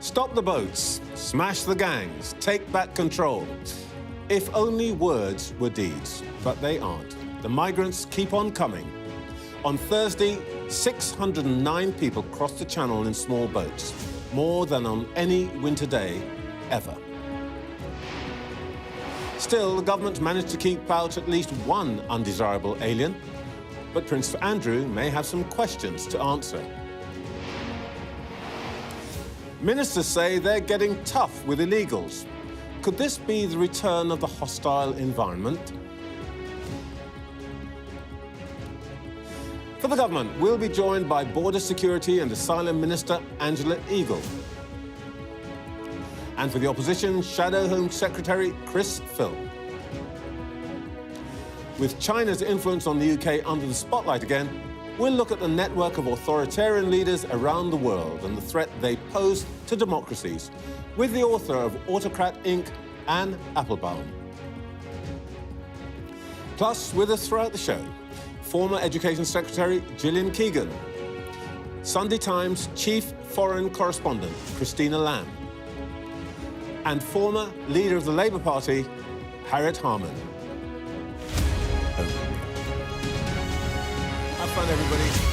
Stop the boats, smash the gangs, take back control. If only words were deeds, but they aren't. The migrants keep on coming. On Thursday, 609 people crossed the channel in small boats, more than on any winter day ever. Still, the government managed to keep out at least one undesirable alien, but Prince Andrew may have some questions to answer. Ministers say they're getting tough with illegals. Could this be the return of the hostile environment? For the government, we'll be joined by Border Security and Asylum Minister Angela Eagle. And for the opposition, Shadow Home Secretary Chris Philp. With China's influence on the UK under the spotlight again, we'll look at the network of authoritarian leaders around the world and the threat they pose to democracies, with the author of Autocrat Inc., Anne Applebaum. Plus, with us throughout the show, former Education Secretary Gillian Keegan, Sunday Times Chief Foreign Correspondent Christina Lamb, and former leader of the Labour Party, Harriet Harman. Have fun, everybody.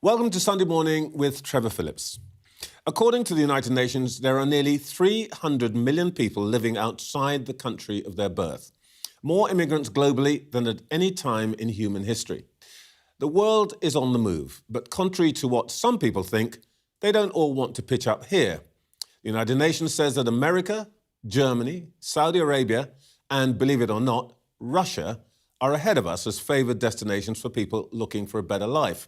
Welcome to Sunday Morning with Trevor Phillips. According to the United Nations, there are nearly 300 million people living outside the country of their birth. More immigrants globally than at any time in human history. The world is on the move, but contrary to what some people think, they don't all want to pitch up here. The United Nations says that America, Germany, Saudi Arabia, and believe it or not, Russia are ahead of us as favoured destinations for people looking for a better life.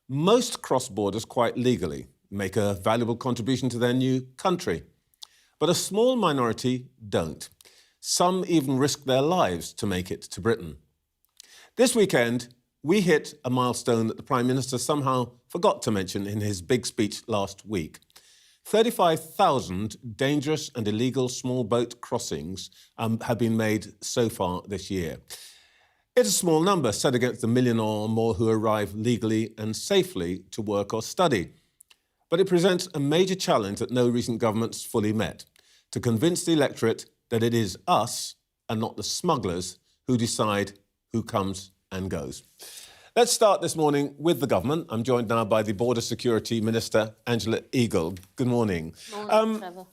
Most cross borders quite legally, make a valuable contribution to their new country. But a small minority don't. Some even risk their lives to make it to Britain. This weekend, we hit a milestone that the Prime Minister somehow forgot to mention in his big speech last week. 35,000 dangerous and illegal small boat crossings have been made so far this year. It's a small number set against the million or more who arrive legally and safely to work or study. But it presents a major challenge that no recent government's fully met, to convince the electorate that it is us and not the smugglers who decide who comes and goes. Let's start this morning with the government. I'm joined now by the Border Security Minister, Angela Eagle. Good morning. Morning, Trevor.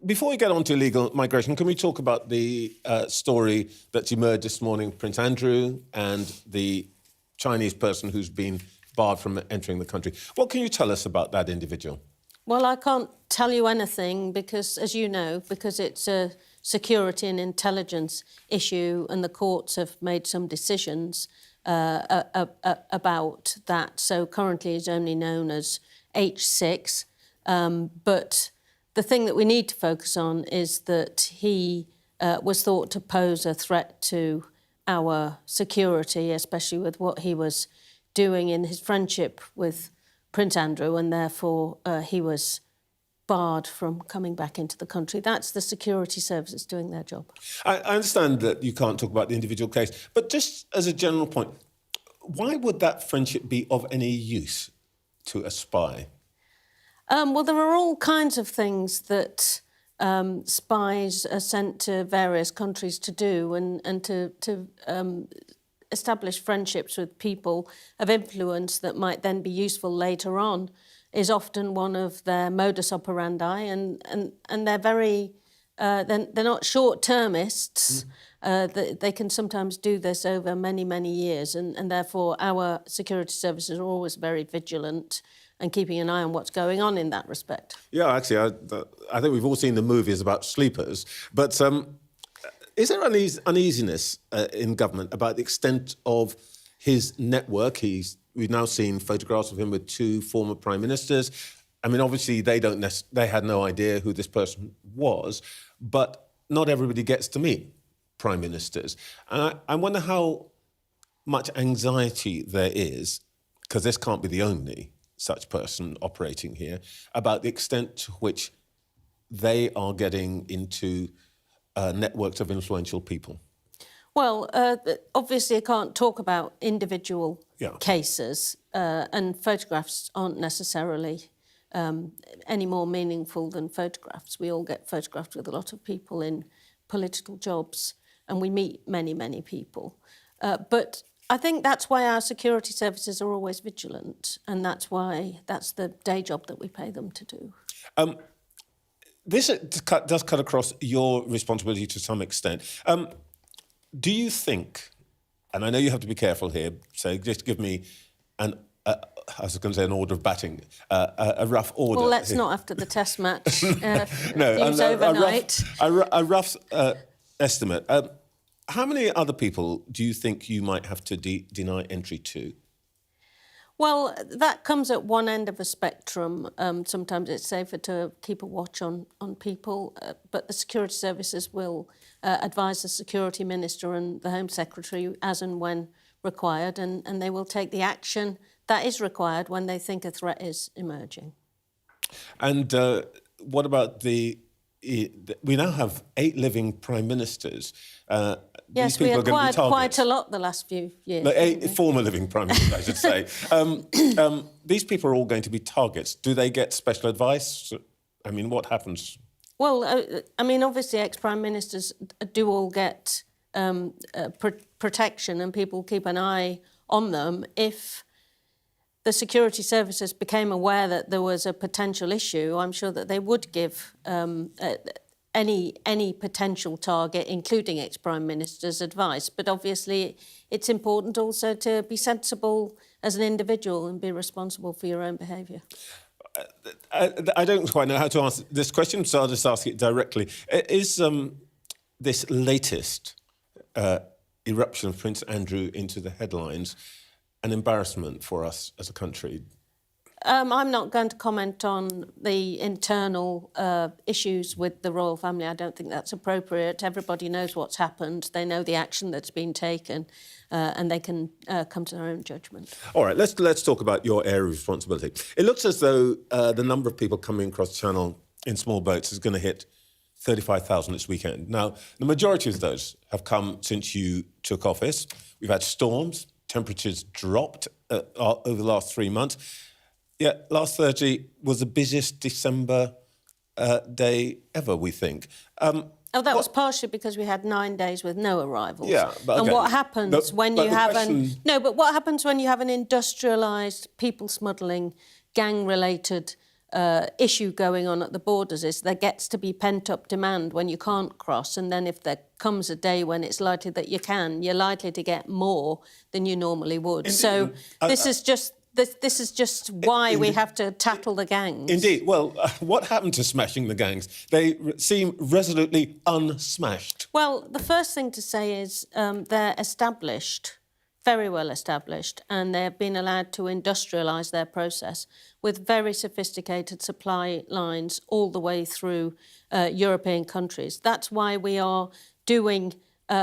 Before we get on to illegal migration, can we talk about the story that's emerged this morning, Prince Andrew and the Chinese person who's been barred from entering the country? What can you tell us about that individual? Well, I can't tell you anything because, as you know, because it's a security and intelligence issue and the courts have made some decisions about that. So currently it's only known as H6. But the thing that we need to focus on is that he was thought to pose a threat to our security, especially with what he was doing in his friendship with Prince Andrew, and therefore he was barred from coming back into the country. That's the security services doing their job. I understand that you can't talk about the individual case, but just as a general point, why would that friendship be of any use to a spy? Well, there are all kinds of things that spies are sent to various countries to do and to establish friendships with people of influence that might then be useful later on is often one of their modus operandi, and they're very they're not short-termists. They can sometimes do this over many, many years, and therefore our security services are always very vigilant and keeping an eye on what's going on in that respect. Yeah, actually, I think we've all seen the movies about sleepers, but is there uneasiness in government about the extent of his network? We've now seen photographs of him with two former prime ministers. I mean, obviously, they had no idea who this person was, but not everybody gets to meet prime ministers. And I wonder how much anxiety there is, because this can't be the only such person operating here, about the extent to which they are getting into networks of influential people. Well, obviously I can't talk about individual Yeah. cases, and photographs aren't necessarily any more meaningful than photographs. We all get photographed with a lot of people in political jobs, and we meet many, many people. But I think that's why our security services are always vigilant, and that's the day job that we pay them to do. This does cut across your responsibility to some extent. Do you think, and I know you have to be careful here, so just give me I was going to say an order of batting, a rough order. Well, let's not after the test match. No, news overnight. A rough estimate. How many other people do you think you might have to deny entry to? Well, that comes at one end of a spectrum. Sometimes it's safer to keep a watch on people, but the security services will advise the security minister and the Home Secretary as and when required, and they will take the action that is required when they think a threat is emerging. And what about we now have 8 living prime ministers. Yes, we acquired quite a lot the last few years. 8 former living prime ministers, I should say. These people are all going to be targets. Do they get special advice? I mean, what happens? Well, I mean, obviously, ex-prime ministers do all get protection, and people keep an eye on them. If the security services became aware that there was a potential issue, I'm sure that they would give any potential target, including ex-prime ministers, advice. But obviously, it's important also to be sensible as an individual and be responsible for your own behaviour. I don't quite know how to answer this question, so I'll just ask it directly. Is this latest eruption of Prince Andrew into the headlines an embarrassment for us as a country? I'm not going to comment on the internal issues with the royal family. I don't think that's appropriate. Everybody knows what's happened. They know the action that's been taken, and they can come to their own judgment. All right, let's talk about your area of responsibility. It looks as though the number of people coming across the Channel in small boats is going to hit 35,000 this weekend. Now, the majority of those have come since you took office. We've had storms, temperatures dropped over the last 3 months. Yeah, last Thursday was the busiest December day ever, we think. That was partially because we had 9 days with no arrivals. Yeah, but okay. And what happens when you have what happens when you have an industrialised, people smuggling, gang-related issue going on at the borders is there gets to be pent-up demand when you can't cross, and then if there comes a day when it's likely that you can, you're likely to get more than you normally would. Indeed. So this is just why we have to tackle the gangs. Indeed. Well, what happened to smashing the gangs? They seem resolutely unsmashed. Well, the first thing to say is they're established, very well established, and they've been allowed to industrialise their process with very sophisticated supply lines all the way through European countries. That's why we are doing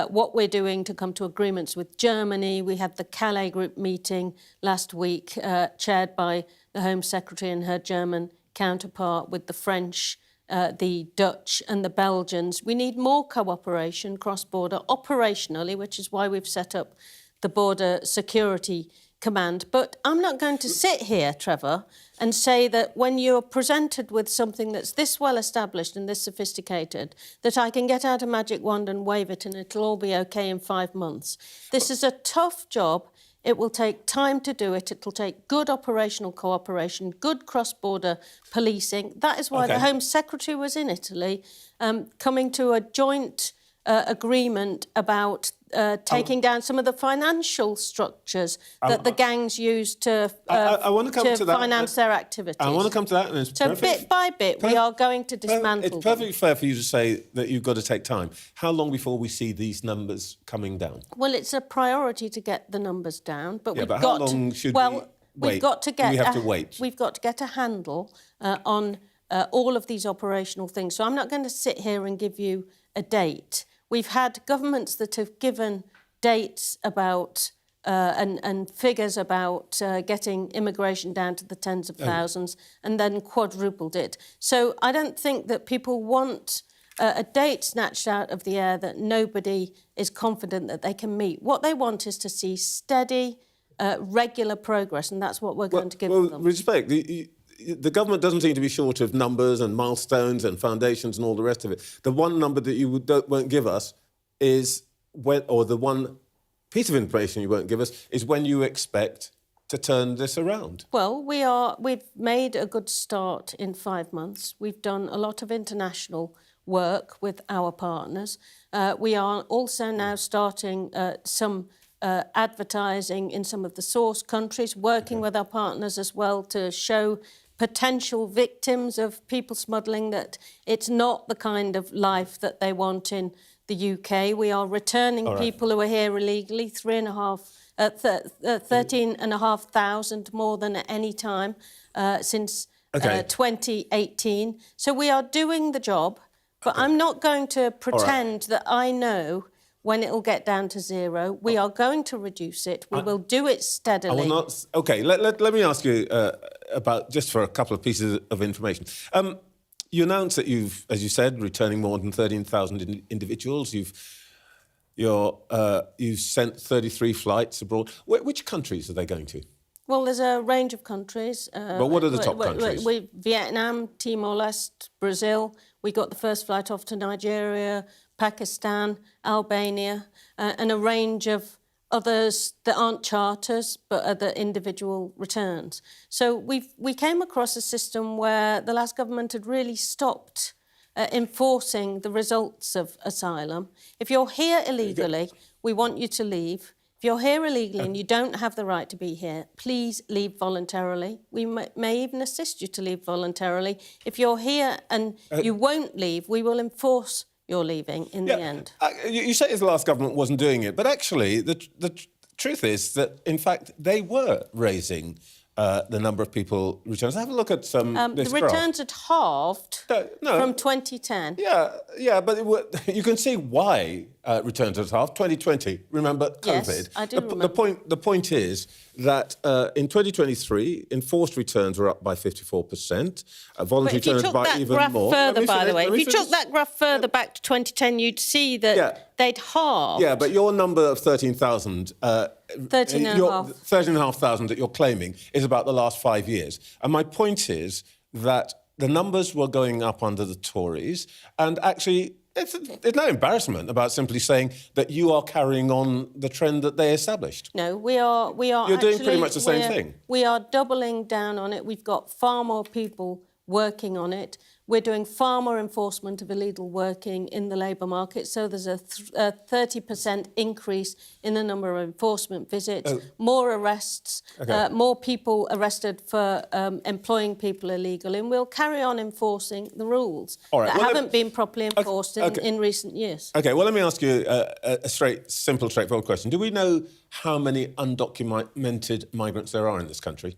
what we're doing to come to agreements with Germany. We had the Calais Group meeting last week, chaired by the Home Secretary and her German counterpart, with the French, the Dutch and the Belgians. We need more cooperation cross-border operationally, which is why we've set up the Border Security Command. But I'm not going to sit here, Trevor, and say that when you're presented with something that's this well established and this sophisticated, that I can get out a magic wand and wave it and it'll all be okay in 5 months. This is a tough job. It will take time to do it. It'll take good operational cooperation, good cross-border policing. That is why the Home Secretary was in Italy, coming to a joint agreement about taking down some of the financial structures that the gangs use to finance their activities. I want to come to that. And so bit by bit, we are going to dismantle them. It's perfectly fair for you to say that you've got to take time. How long before we see these numbers coming down? Well, it's a priority to get the numbers down, but we've got got how long should we wait? We've got to get. We have to wait. We've got to get a handle on all of these operational things. So I'm not going to sit here and give you a date. We've had governments that have given dates about and figures about getting immigration down to the tens of thousands and then quadrupled it. So I don't think that people want a date snatched out of the air that nobody is confident that they can meet. What they want is to see steady, regular progress, and that's what we're going to give them. With respect, the government doesn't seem to be short of numbers and milestones and foundations and all the rest of it. The one number that you won't give us is when, or the one piece of information you won't give us is when you expect to turn this around. Well, we've made a good start in 5 months. We've done a lot of international work with our partners. We are also now starting some advertising in some of the source countries, working with our partners as well to show potential victims of people smuggling that it's not the kind of life that they want in the UK. We are returning people who are here illegally, 13,500 more than at any time since 2018. So we are doing the job, but I'm not going to pretend that I know when it will get down to zero. We are going to reduce it. We will do it steadily. I will not. OK, let me ask you about, just for a couple of pieces of information. You announced that you've, as you said, returning more than 13,000 individuals. You've sent 33 flights abroad. Which countries are they going to? Well, there's a range of countries. But what are the top countries? Vietnam, Timor-Leste, Brazil. We got the first flight off to Nigeria, Pakistan, Albania, and a range of others that aren't charters but are the individual returns. So we came across a system where the last government had really stopped enforcing the results of asylum. If you're here illegally, we want you to leave. If you're here illegally and you don't have the right to be here, please leave voluntarily. We may even assist you to leave voluntarily. If you're here and you won't leave, we will enforce your leaving in the end. You say the last government wasn't doing it, but actually the truth is that, in fact, they were raising the number of people returns. Have a look at this the returns had halved from 2010. Yeah, but you can see why returns had halved. 2020, remember COVID? Yes, I do remember. The point is that in 2023, enforced returns were up by 54%, voluntary returns by even more. If you took that graph further back to 2010, you'd see that they'd halved. Yeah, but your number of 13,000... 13,500 that you're claiming is about the last 5 years. And my point is that the numbers were going up under the Tories, and actually it's no embarrassment about simply saying that you are carrying on the trend that they established. No, we are. You're doing pretty much the same thing. We are doubling down on it. We've got far more people working on it. We're doing far more enforcement of illegal working in the labour market. So there's a 30% increase in the number of enforcement visits, more arrests, more people arrested for employing people illegally. And we'll carry on enforcing the rules that haven't been properly enforced in recent years. OK, well, let me ask you a simple, straightforward question. Do we know how many undocumented migrants there are in this country?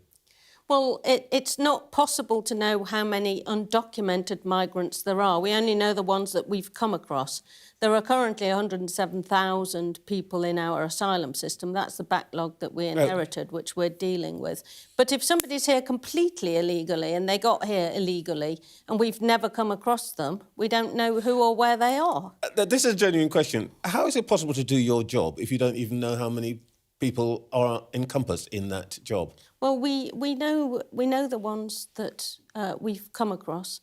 Well, it's not possible to know how many undocumented migrants there are. We only know the ones that we've come across. There are currently 107,000 people in our asylum system. That's the backlog that we inherited, which we're dealing with. But if somebody's here completely illegally and they got here illegally and we've never come across them, we don't know who or where they are. This is a genuine question. How is it possible to do your job if you don't even know how many people are encompassed in that job? Well, we know the ones that we've come across.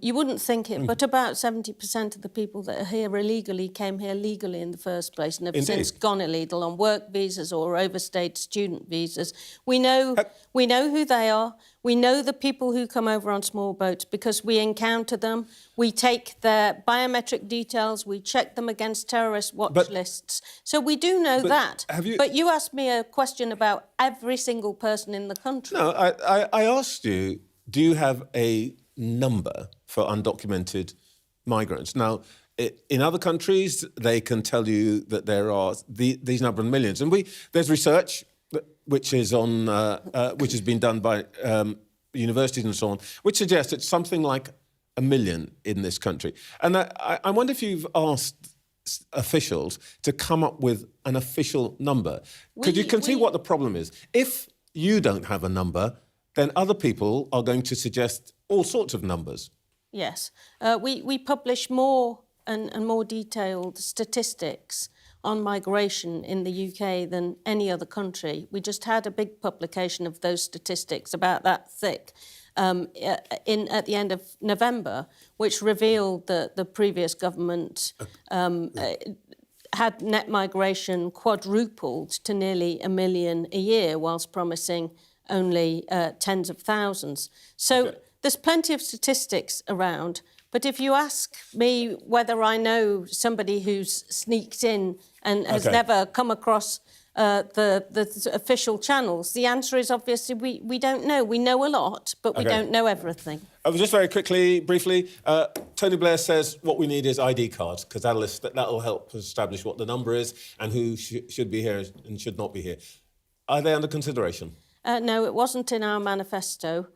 You wouldn't think it, but about 70% of the people that are here illegally came here legally in the first place and have since gone illegal on work visas or overstayed student visas. We know who they are. We know the people who come over on small boats because we encounter them. We take their biometric details. We check them against terrorist watch lists. So we do know that. But you asked me a question about every single person in the country. No, I asked you, do you have a number for undocumented migrants? Now, in other countries, they can tell you that there are these number of millions. And there's research which is which has been done by universities and so on, which suggests it's something like 1 million in this country. And I wonder if you've asked officials to come up with an official number. Because you can see what the problem is. If you don't have a number, then other people are going to suggest all sorts of numbers. Yes. We publish more and more detailed statistics on migration in the UK than any other country. We just had a big publication of those statistics about that thick at the end of November, which revealed that the previous government had net migration quadrupled to nearly 1 million a year, whilst promising only tens of thousands. So there's plenty of statistics around. But if you ask me whether I know somebody who's sneaked in and has never come across the official channels, the answer is obviously we don't know. We know a lot, but we don't know everything. Just very quickly, briefly, Tony Blair says what we need is ID cards, because that'll help establish what the number is and who should be here and should not be here. Are they under consideration? No, it wasn't in our manifesto.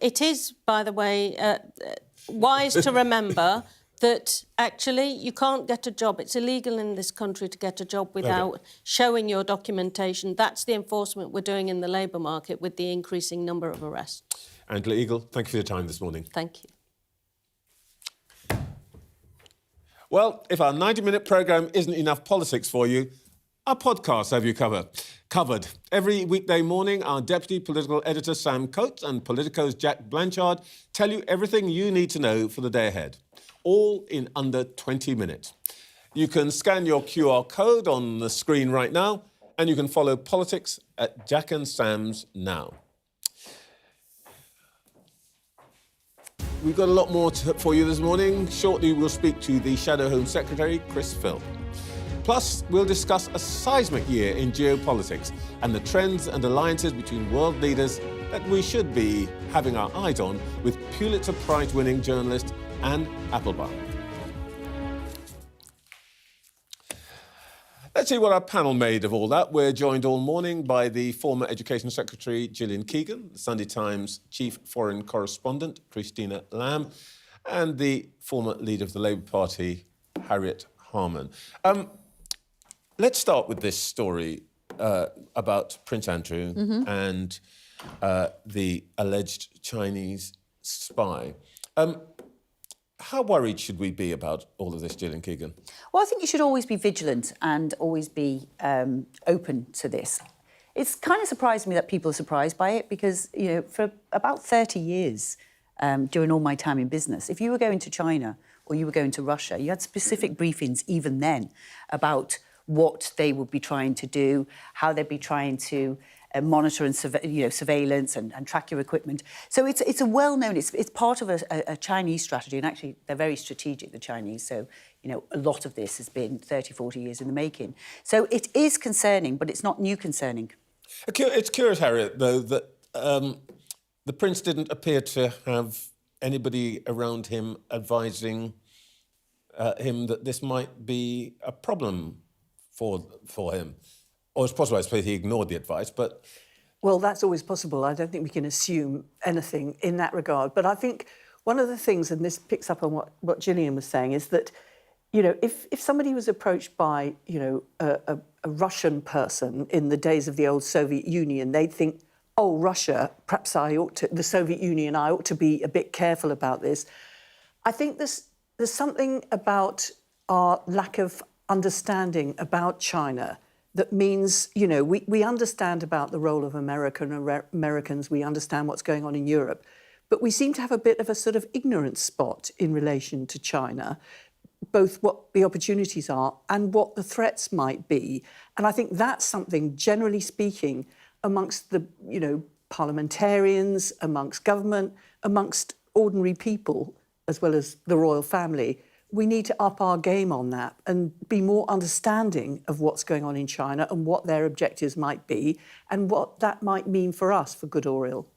It is, by the way, wise to remember that actually you can't get a job. It's illegal in this country to get a job without showing your documentation. That's the enforcement we're doing in the labour market with the increasing number of arrests. Angela Eagle, thank you for your time this morning. Thank you. Well, if our 90-minute programme isn't enough politics for you, our podcast have you covered. Every weekday morning, our deputy political editor, Sam Coates, and Politico's Jack Blanchard tell you everything you need to know for the day ahead, all in under 20 minutes. You can scan your QR code on the screen right now, and you can follow politics at Jack and Sam's now. We've got a lot more for you this morning. Shortly, we'll speak to the Shadow Home Secretary, Chris Phil. Plus, we'll discuss a seismic year in geopolitics and the trends and alliances between world leaders that we should be having our eyes on with Pulitzer Prize-winning journalist Anne Applebaum. Let's see what our panel made of all that. We're joined all morning by the former Education Secretary, Gillian Keegan, the Sunday Times Chief Foreign Correspondent, Christina Lamb, and the former leader of the Labour Party, Harriet Harman. Let's start with this story about Prince Andrew and the alleged Chinese spy. How worried should we be about all of this, Gillian Keegan? Well, I think you should always be vigilant and always be open to this. It's kind of surprised me that people are surprised by it because, you know, for about 30 years during all my time in business, if you were going to China or you were going to Russia, you had specific briefings even then about what they would be trying to do, how they'd be trying to monitor and surveillance and track your equipment. So it's a well-known, it's part of a Chinese strategy, and actually they're very strategic, the Chinese, so you know, a lot of this has been 30, 40 years in the making. So it is concerning, but it's not new concerning. It's curious, Harriet, though, that the Prince didn't appear to have anybody around him advising him that this might be a problem for him. Or it's possible, I suppose, he ignored the advice, but... Well, that's always possible. I don't think we can assume anything in that regard. But I think one of the things, and this picks up on what Gillian was saying, is that, you know, if somebody was approached by, you know, a Russian person in the days of the old Soviet Union, they'd think, oh, Russia, perhaps the Soviet Union, I ought to be a bit careful about this. I think there's something about our lack of understanding about China that means, you know, we understand about the role of Americans, we understand what's going on in Europe, but we seem to have a bit of a sort of ignorance spot in relation to China, both what the opportunities are and what the threats might be. And I think that's something, generally speaking, amongst the, you know, parliamentarians, amongst government, amongst ordinary people, as well as the royal family, we need to up our game on that and be more understanding of what's going on in China and what their objectives might be and what that might mean for us, for good or ill.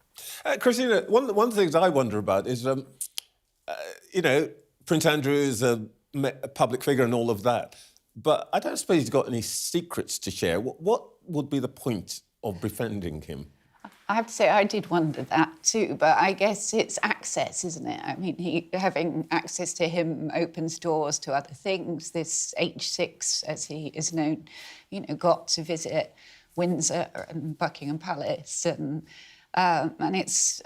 Christina, one of the things I wonder about is, you know, Prince Andrew is a public figure and all of that, but I don't suppose he's got any secrets to share. What would be the point of befriending him? I have to say, I did wonder that too, but I guess it's access, isn't it? I mean, having access to him opens doors to other things. This H6, as he is known, you know, got to visit Windsor and Buckingham Palace, and it's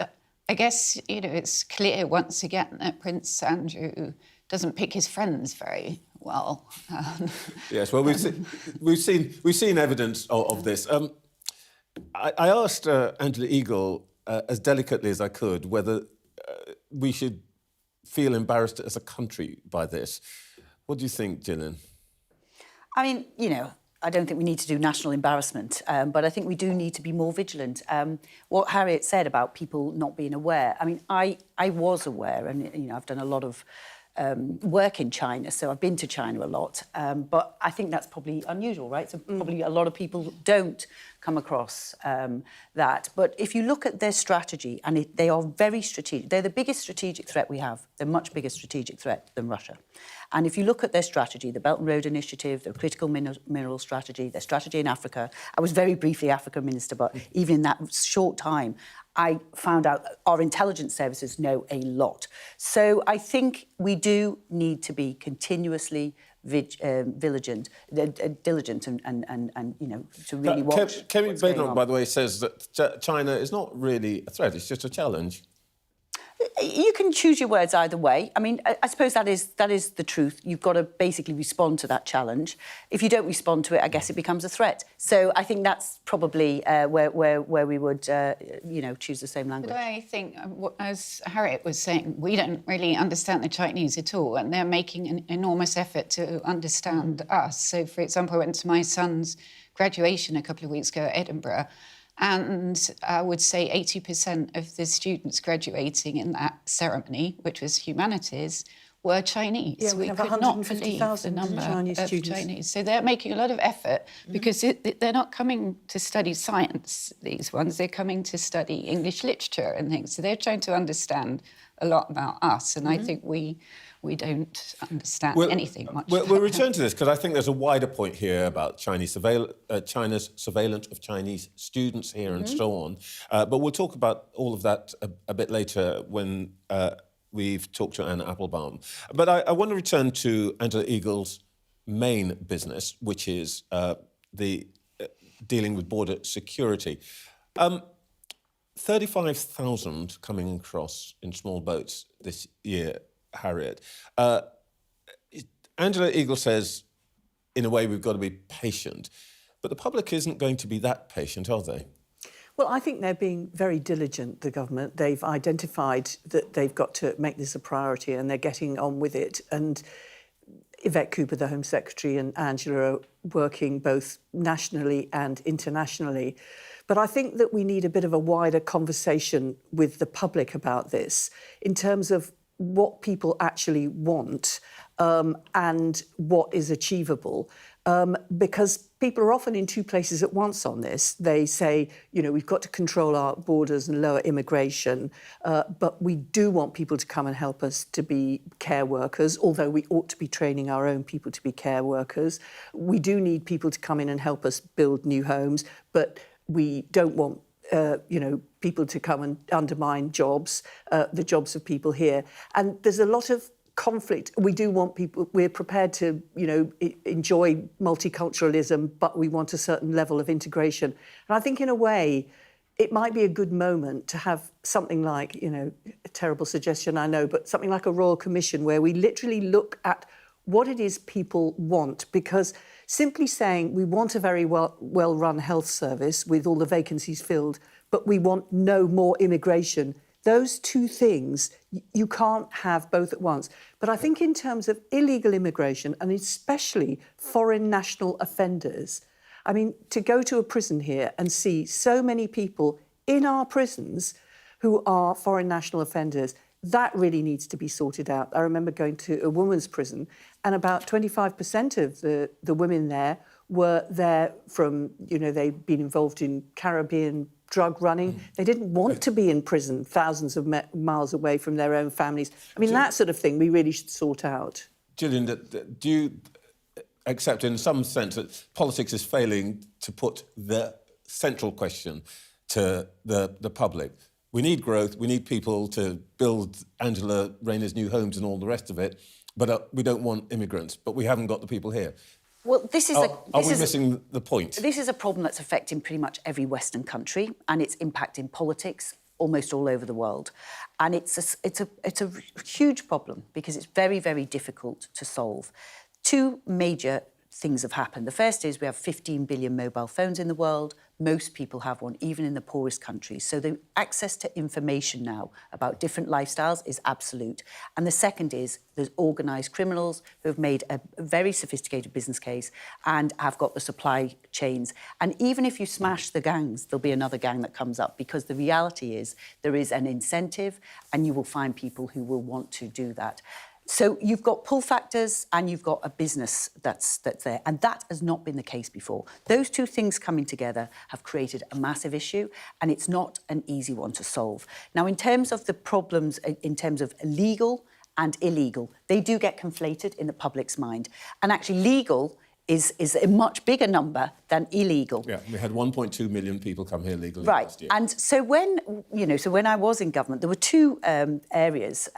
I guess, it's clear once again that Prince Andrew doesn't pick his friends very well. Yes, well, we've seen evidence of this. I asked Angela Eagle, as delicately as I could, whether we should feel embarrassed as a country by this. What do you think, Gillian? I mean, I don't think we need to do national embarrassment, but I think we do need to be more vigilant. What Harriet said about people not being aware, I mean, I was aware, and, I've done a lot of work in China, so I've been to China a lot, but I think that's probably unusual, right? So probably a lot of people don't come across that. But if you look at their strategy, and they are very strategic, they're the biggest strategic threat we have. They're a much bigger strategic threat than Russia. And if you look at their strategy, the Belt and Road Initiative, their critical mineral strategy, their strategy in Africa, I was very briefly Africa Minister, but even in that short time, I found out our intelligence services know a lot. So I think we do need to be continuously diligent and to really watch. Kemi Badenoch, by the way, says that China is not really a threat; it's just a challenge. You can choose your words either way. I mean, I suppose that is the truth. You've got to basically respond to that challenge. If you don't respond to it, I guess it becomes a threat. So I think that's probably where we would, choose the same language. But I think, as Harriet was saying, we don't really understand the Chinese at all, and they're making an enormous effort to understand us. So, for example, I went to my son's graduation a couple of weeks ago at Edinburgh, and I would say 80% of the students graduating in that ceremony, which was humanities, were Chinese. Yeah, we have could not believe the 150,000 number Chinese of students. Chinese. So they're making a lot of effort because they're not coming to study science, these ones. They're coming to study English literature and things. So they're trying to understand a lot about us. And I think we don't understand anything much. We'll return to this because I think there's a wider point here about China's surveillance of Chinese students here and so on. But we'll talk about all of that a bit later when we've talked to Anna Applebaum. But I want to return to Angela Eagle's main business, which is the dealing with border security. 35,000 coming across in small boats this year, Harriet. Angela Eagle says, in a way, we've got to be patient. But the public isn't going to be that patient, are they? Well, I think they're being very diligent, the government. They've identified that they've got to make this a priority and they're getting on with it. And Yvette Cooper, the Home Secretary, and Angela are working both nationally and internationally. But I think that we need a bit of a wider conversation with the public about this in terms of what people actually want and what is achievable. Because people are often in two places at once on this. They say, we've got to control our borders and lower immigration, but we do want people to come and help us to be care workers, although we ought to be training our own people to be care workers. We do need people to come in and help us build new homes, but we don't want people to come and undermine jobs, the jobs of people here. And there's a lot of conflict. We do want people, we're prepared to, enjoy multiculturalism, but we want a certain level of integration. And I think in a way, it might be a good moment to have something like, a terrible suggestion, I know, but something like a Royal Commission where we literally look at what it is people want, because simply saying we want a very well-run health service with all the vacancies filled, but we want no more immigration, those two things, you can't have both at once. But I think in terms of illegal immigration, and especially foreign national offenders, I mean, to go to a prison here and see so many people in our prisons who are foreign national offenders, that really needs to be sorted out. I remember going to a women's prison, and about 25% of the women there were there from, they'd been involved in Caribbean drug running. They didn't want to be in prison thousands of miles away from their own families. I mean, that sort of thing we really should sort out. Gillian, do you accept in some sense that politics is failing to put the central question to the public? We need growth, we need people to build Angela Rayner's new homes and all the rest of it, but we don't want immigrants, but we haven't got the people here. Well, this is are we missing the point? This is a problem that's affecting pretty much every Western country, and it's impacting politics. almost all over the world. And it's a huge problem because it's very, very difficult to solve. Two major things have happened. The first is we have 15 billion mobile phones in the world. Most people have one, even in the poorest countries. So the access to information now about different lifestyles is absolute. And the second is there's organised criminals who have made a very sophisticated business case and have got the supply chains. And even if you smash the gangs, there'll be another gang that comes up, because the reality is there is an incentive and you will find people who will want to do that. So you've got pull factors and you've got a business that's there. And that has not been the case before. Those two things coming together have created a massive issue, and it's not an easy one to solve. Now, in terms of the problems, in terms of legal and illegal, they do get conflated in the public's mind. And actually legal is a much bigger number than illegal. Yeah, we had 1.2 million people come here legally right. last year. And so when I was in government, there were two areas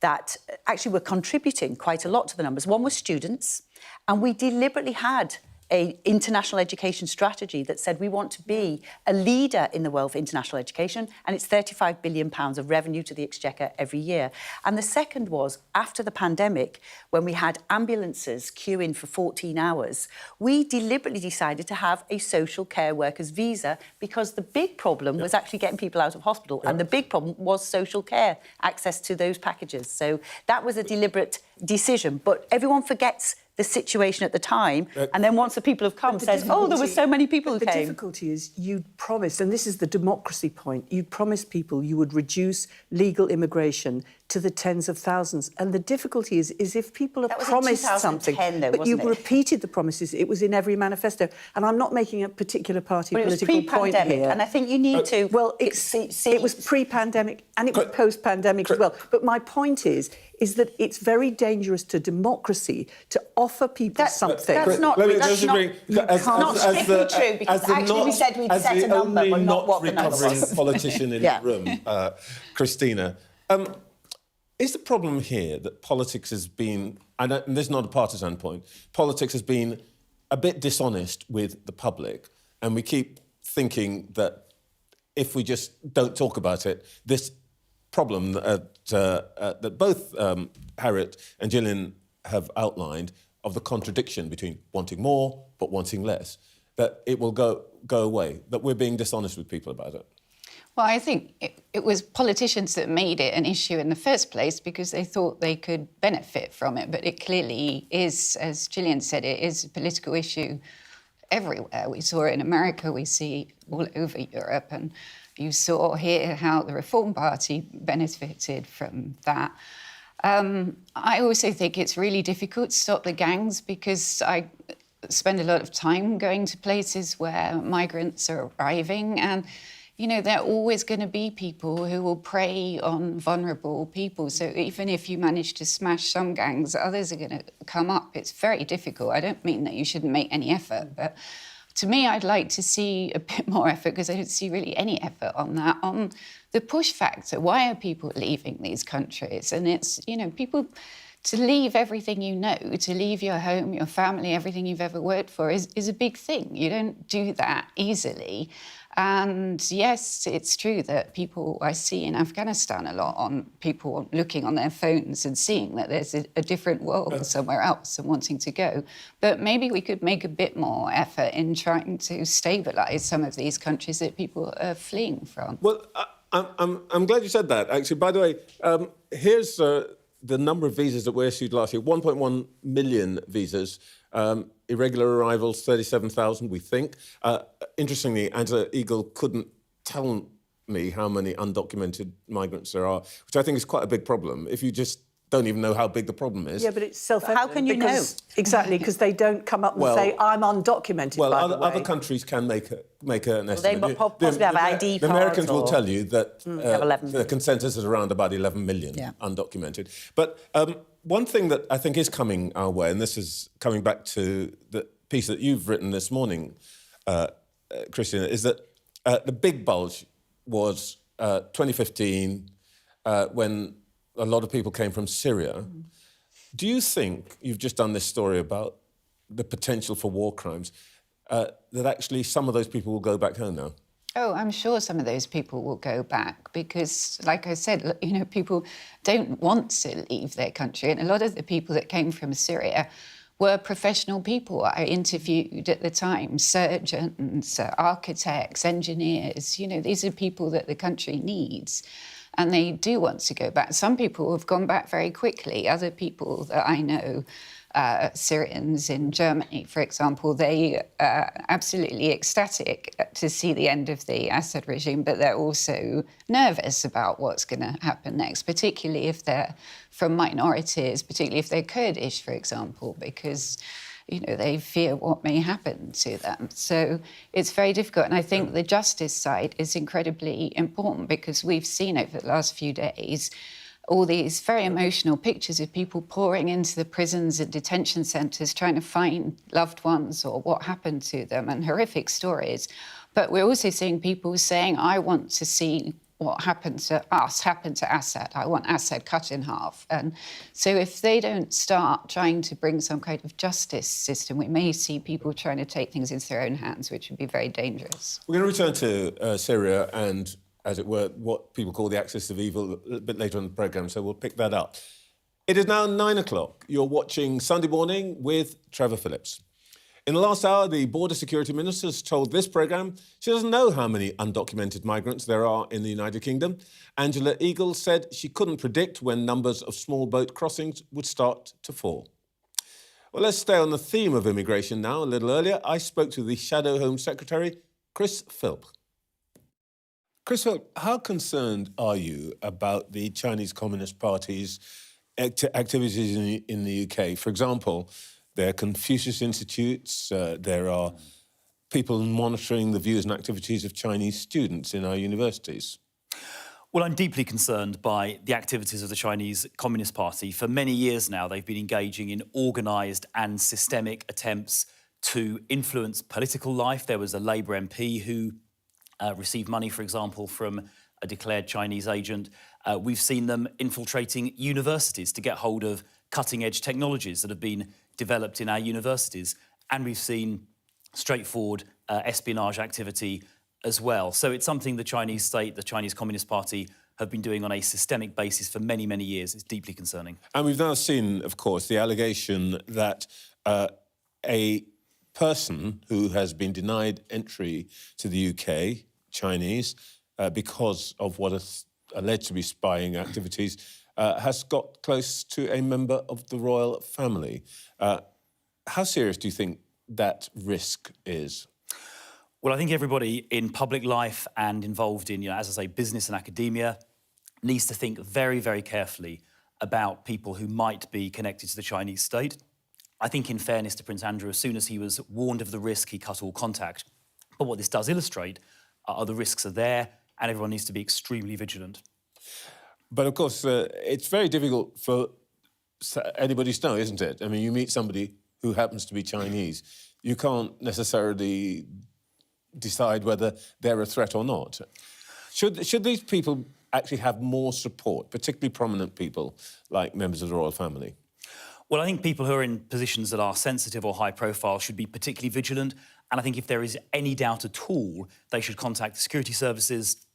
that actually were contributing quite a lot to the numbers. One was students, and we deliberately had an international education strategy that said we want to be a leader in the world for international education, and it's £35 billion of revenue to the Exchequer every year. And the second was, after the pandemic, when we had ambulances queuing for 14 hours, we deliberately decided to have a social care workers visa, because the big problem was actually getting people out of hospital, and the big problem was social care, access to those packages. So that was a deliberate decision, but everyone forgets the situation at the time, and then once the people have come, says, oh, there were so many people who came. The difficulty is you promised, and this is the democracy point, you promised people you would reduce legal immigration to the tens of thousands. And the difficulty is if people are promised something, but you've repeated the promises, it was in every manifesto. And I'm not making a particular party political point here. And I think you need to... Well, it was pre-pandemic and it was post-pandemic as well. But my point is that it's very dangerous to democracy to offer people something. That's not true, because actually we said we'd set a number, but not what the number was. As the not recovering politician in the room, Christina, is the problem here that politics has been, and this is not a partisan point, politics has been a bit dishonest with the public, and we keep thinking that if we just don't talk about it, this problem that both Harriet and Gillian have outlined of the contradiction between wanting more but wanting less, that it will go away, that we're being dishonest with people about it? Well, I think it was politicians that made it an issue in the first place because they thought they could benefit from it. But it clearly is, as Gillian said, it is a political issue everywhere. We saw it in America, we see all over Europe, and you saw here how the Reform Party benefited from that. I also think it's really difficult to stop the gangs because I spend a lot of time going to places where migrants are arriving, and you know, there are always going to be people who will prey on vulnerable people. So even if you manage to smash some gangs, others are going to come up. It's very difficult. I don't mean that you shouldn't make any effort, but to me, I'd like to see a bit more effort, because I don't see really any effort on that, on the push factor. Why are people leaving these countries? And it's, you know, people... To leave everything you know, to leave your home, your family, everything you've ever worked for is a big thing. You don't do that easily. And yes, it's true that people I see in Afghanistan a lot, on people looking on their phones and seeing that there's a different world somewhere else and wanting to go. But maybe we could make a bit more effort in trying to stabilise some of these countries that people are fleeing from. Well, I'm glad you said that, actually. By the way, here's... the number of visas that were issued last year, 1.1 million visas, irregular arrivals, 37,000, we think. Interestingly, Angela Eagle couldn't tell me how many undocumented migrants there are, which I think is quite a big problem. If you just don't even know how big the problem is. Yeah, but it's self-evident. How can you know? Exactly, because they don't come up and say, I'm undocumented, well, by the way. other countries can make an estimate. They possibly have ID cards. The Americans will tell you that the 11. consensus is around about 11 million undocumented. But one thing that I think is coming our way, and this is coming back to the piece that you've written this morning, Christina, is that the big bulge was 2015 when a lot of people came from Syria. Do you think, you've just done this story about the potential for war crimes, that actually some of those people will go back home now? Oh, I'm sure some of those people will go back because, like I said, you know, people don't want to leave their country. And a lot of the people that came from Syria were professional people I interviewed at the time, surgeons, architects, engineers. You know, these are people that the country needs. And they do want to go back. Some people have gone back very quickly. Other people that I know, Syrians in Germany, for example, they are absolutely ecstatic to see the end of the Assad regime, but they're also nervous about what's going to happen next, particularly if they're from minorities, particularly if they're Kurdish, for example, because you know, they fear what may happen to them. So it's very difficult. And I think the justice side is incredibly important because we've seen over the last few days all these very emotional pictures of people pouring into the prisons and detention centres trying to find loved ones or what happened to them, and horrific stories. But we're also seeing people saying, I want to see what happened to us happen to Assad. I want Assad cut in half. And so if they don't start trying to bring some kind of justice system, we may see people trying to take things into their own hands, which would be very dangerous. We're going to return to Syria and, as it were, what people call the axis of evil a bit later on in the programme, so we'll pick that up. It is now 9 o'clock. You're watching Sunday Morning with Trevor Phillips. In the last hour, the Border Security Minister has told this programme she doesn't know how many undocumented migrants there are in the United Kingdom. Angela Eagle said she couldn't predict when numbers of small boat crossings would start to fall. Well, let's stay on the theme of immigration now. A little earlier, I spoke to the Shadow Home Secretary, Chris Philp. Chris Philp, how concerned are you about the Chinese Communist Party's activities in the UK? For example, there are Confucius Institutes, there are people monitoring the views and activities of Chinese students in our universities. Well, I'm deeply concerned by the activities of the Chinese Communist Party. For many years now, they've been engaging in organised and systemic attempts to influence political life. There was a Labour MP who received money, for example, from a declared Chinese agent. We've seen them infiltrating universities to get hold of cutting-edge technologies that have been developed in our universities. And we've seen straightforward espionage activity as well. So it's something the Chinese state, the Chinese Communist Party, have been doing on a systemic basis for many, many years. It's deeply concerning. And we've now seen, of course, the allegation that a person who has been denied entry to the UK, Chinese, because of what is alleged to be spying activities, has got close to a member of the royal family. How serious do you think that risk is? Well, I think everybody in public life and involved in, as I say, business and academia needs to think very, very carefully about people who might be connected to the Chinese state. I think, in fairness to Prince Andrew, as soon as he was warned of the risk, he cut all contact. But what this does illustrate are the risks are there, and everyone needs to be extremely vigilant. But, of course, it's very difficult for anybody to know, isn't it? I mean, you meet somebody who happens to be Chinese. You can't necessarily decide whether they're a threat or not. Should these people actually have more support, particularly prominent people like members of the royal family? Well, I think people who are in positions that are sensitive or high profile should be particularly vigilant. And I think if there is any doubt at all, they should contact the security services,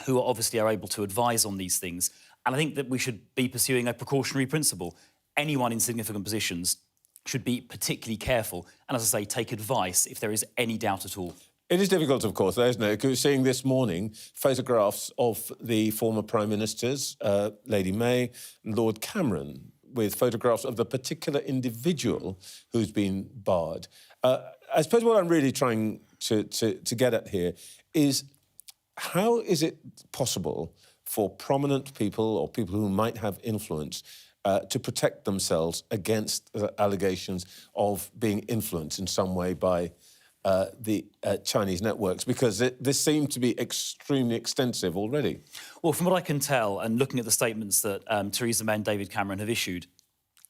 who obviously are able to advise on these things. And I think that we should be pursuing a precautionary principle. Anyone in significant positions should be particularly careful and, as I say, take advice if there is any doubt at all. It is difficult, of course, isn't it? Because seeing this morning photographs of the former Prime Ministers, Lady May and Lord Cameron, with photographs of the particular individual who's been barred. I suppose what I'm really trying to get at here is, how is it possible for prominent people or people who might have influence to protect themselves against allegations of being influenced in some way by the Chinese networks? Because this seemed to be extremely extensive already. Well, from what I can tell, and looking at the statements that Theresa May and David Cameron have issued,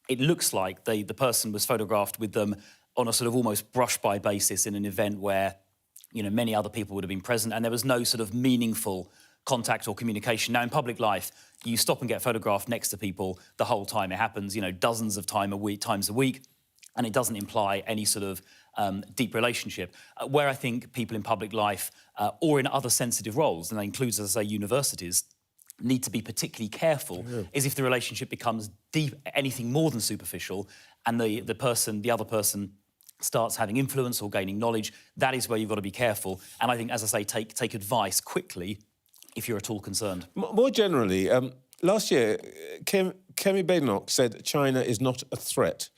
it looks like the person was photographed with them on a sort of almost brush-by basis in an event where, many other people would have been present, and there was no sort of meaningful contact or communication. Now, in public life, you stop and get photographed next to people the whole time. It happens, dozens of times a week, and it doesn't imply any sort of deep relationship. Where I think people in public life or in other sensitive roles, and that includes, as I say, universities, need to be particularly careful is if the relationship becomes deep, anything more than superficial, and the other person starts having influence or gaining knowledge. That is where you've got to be careful. And I think, as I say, take advice quickly if you're at all concerned. More generally, last year, Kemi Badenoch said China is not a threat,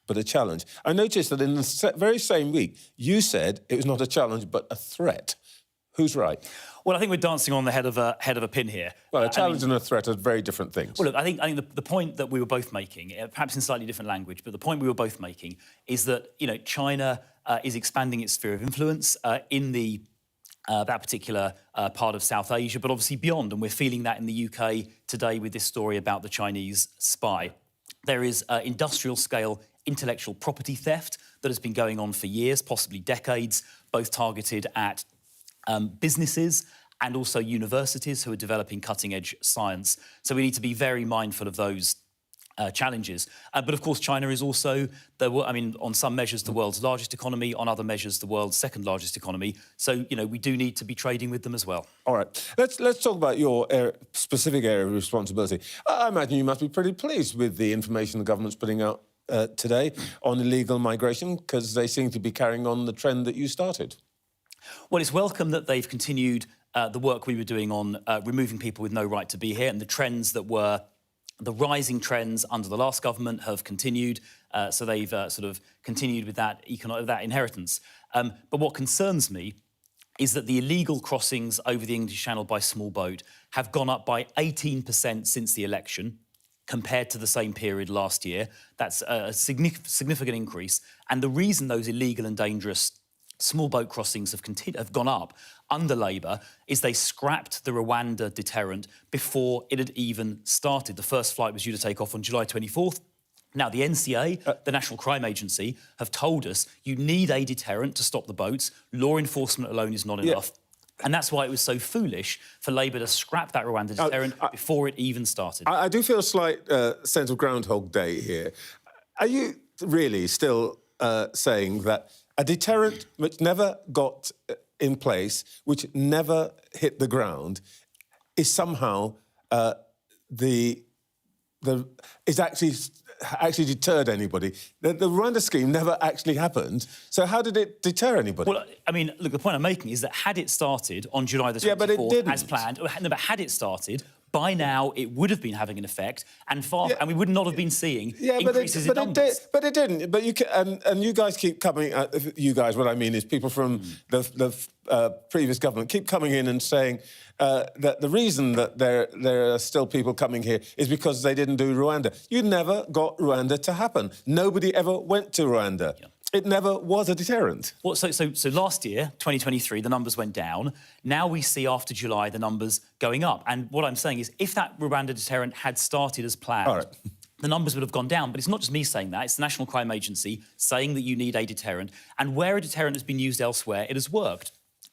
but a challenge. I noticed that in the very same week, you said it was not a challenge, but a threat. Who's right? Well, I think we're dancing on the head of a pin here. Well, a challenge and a threat are very different things. Well, look, I think the point that we were both making, perhaps in slightly different language, but the point we were both making is that, you know, China is expanding its sphere of influence in the that particular part of South Asia, but obviously beyond. And we're feeling that in the UK today with this story about the Chinese spy. There is industrial-scale intellectual property theft that has been going on for years, possibly decades, both targeted at businesses and also universities who are developing cutting-edge science. So we need to be very mindful of those challenges. But of course, China is also, on some measures, the world's largest economy, on other measures, the world's second largest economy. So, you know, we do need to be trading with them as well. All right. Let's talk about your specific area of responsibility. I imagine you must be pretty pleased with the information the government's putting out today on illegal migration, because they seem to be carrying on the trend that you started. Well, it's welcome that they've continued the work we were doing on removing people with no right to be here, and the trends that were the rising trends under the last government have continued. So they've sort of continued with that inheritance. But what concerns me is that the illegal crossings over the English Channel by small boat have gone up by 18% since the election, compared to the same period last year. That's a significant increase. And the reason those illegal and dangerous small boat crossings have gone up under Labour is they scrapped the Rwanda deterrent before it had even started. The first flight was due to take off on July 24th. Now, the NCA, the National Crime Agency, have told us you need a deterrent to stop the boats. Law enforcement alone is not enough. And that's why it was so foolish for Labour to scrap that Rwanda deterrent before it even started. I do feel a slight sense of Groundhog Day here. Are you really still saying that a deterrent which never got in place, which never hit the ground, is somehow is actually deterred anybody? The Rwanda scheme never actually happened, so how did it deter anybody? Well, I mean, look, the point I'm making is that had it started on July the 24th but it didn't. as planned, but had it started, by now it would have been having an effect, and we would not have been seeing increases in numbers. But it didn't. But you guys keep coming. You guys, what I mean is people from the previous government keep coming in and saying that the reason that there are still people coming here is because they didn't do Rwanda. You never got Rwanda to happen. Nobody ever went to Rwanda. Yeah. It never was a deterrent. Well, so last year, 2023, the numbers went down. Now we see after July the numbers going up. And what I'm saying is, if that Rwanda deterrent had started as planned, the numbers would have gone down. But it's not just me saying that. It's the National Crime Agency saying that you need a deterrent. And where a deterrent has been used elsewhere, it has worked.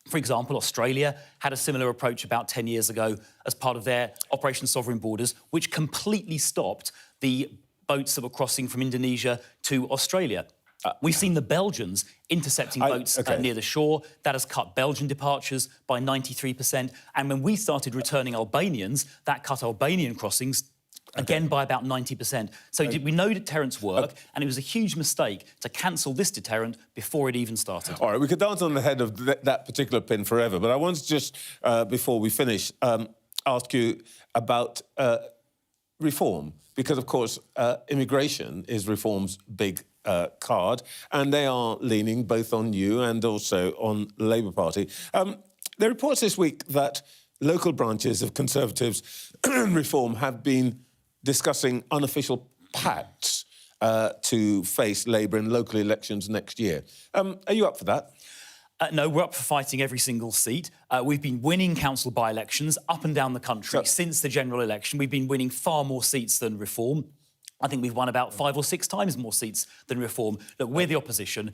For example, Australia had a similar approach about 10 years ago as part of their Operation Sovereign Borders, which completely stopped the boats that were crossing from Indonesia to Australia. We've seen the Belgians intercepting boats near the shore. That has cut Belgian departures by 93%. And when we started returning Albanians, that cut Albanian crossings again by about 90%. So we know deterrents work, and it was a huge mistake to cancel this deterrent before it even started. All right, we could dance on the head of that particular pin forever, but I want to just, before we finish, ask you about reform, because, of course, immigration is reform's big card, and they are leaning both on you and also on the Labour Party. There are reports this week that local branches of Conservatives reform have been discussing unofficial pacts to face Labour in local elections next year. Are you up for that? No, we're up for fighting every single seat. We've been winning council by-elections up and down the country since the general election. We've been winning far more seats than Reform. I think we've won about 5 or 6 times more seats than Reform. Look, we're the opposition.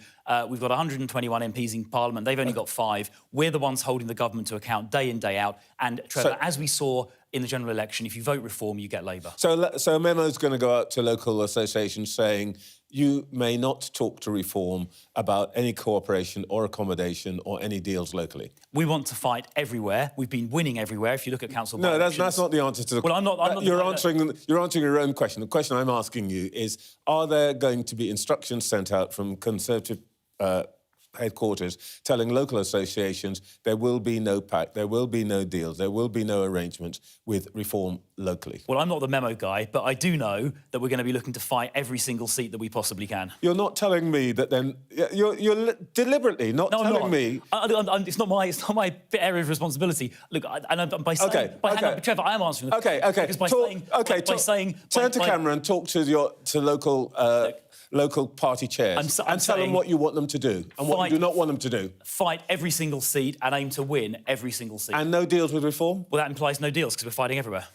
We've got 121 MPs in Parliament. They've only got 5. We're the ones holding the government to account day in, day out. And, Trevor, as we saw in the general election, if you vote Reform, you get Labour. So a memo's going to go out to local associations saying you may not talk to Reform about any cooperation or accommodation or any deals locally. We want to fight everywhere. We've been winning everywhere. If you look at council No, that's not the answer to the... Well, I'm not... You're answering your own question. The question I'm asking you is, are there going to be instructions sent out from Conservative headquarters telling local associations there will be no pact, there will be no deals, there will be no arrangements with Reform locally? Well, I'm not the memo guy, but I do know that we're going to be looking to fight every single seat that we possibly can. You're not telling me that then... You're deliberately not telling me... It's not my area of responsibility. Look, by saying... Trevor, I am answering the question. Okay. Because Turn to camera and talk to local party chairs and tell them what you want them to do and what you do not want them to do. Fight every single seat and aim to win every single seat. And no deals with Reform? Well, that implies no deals because we're fighting everywhere,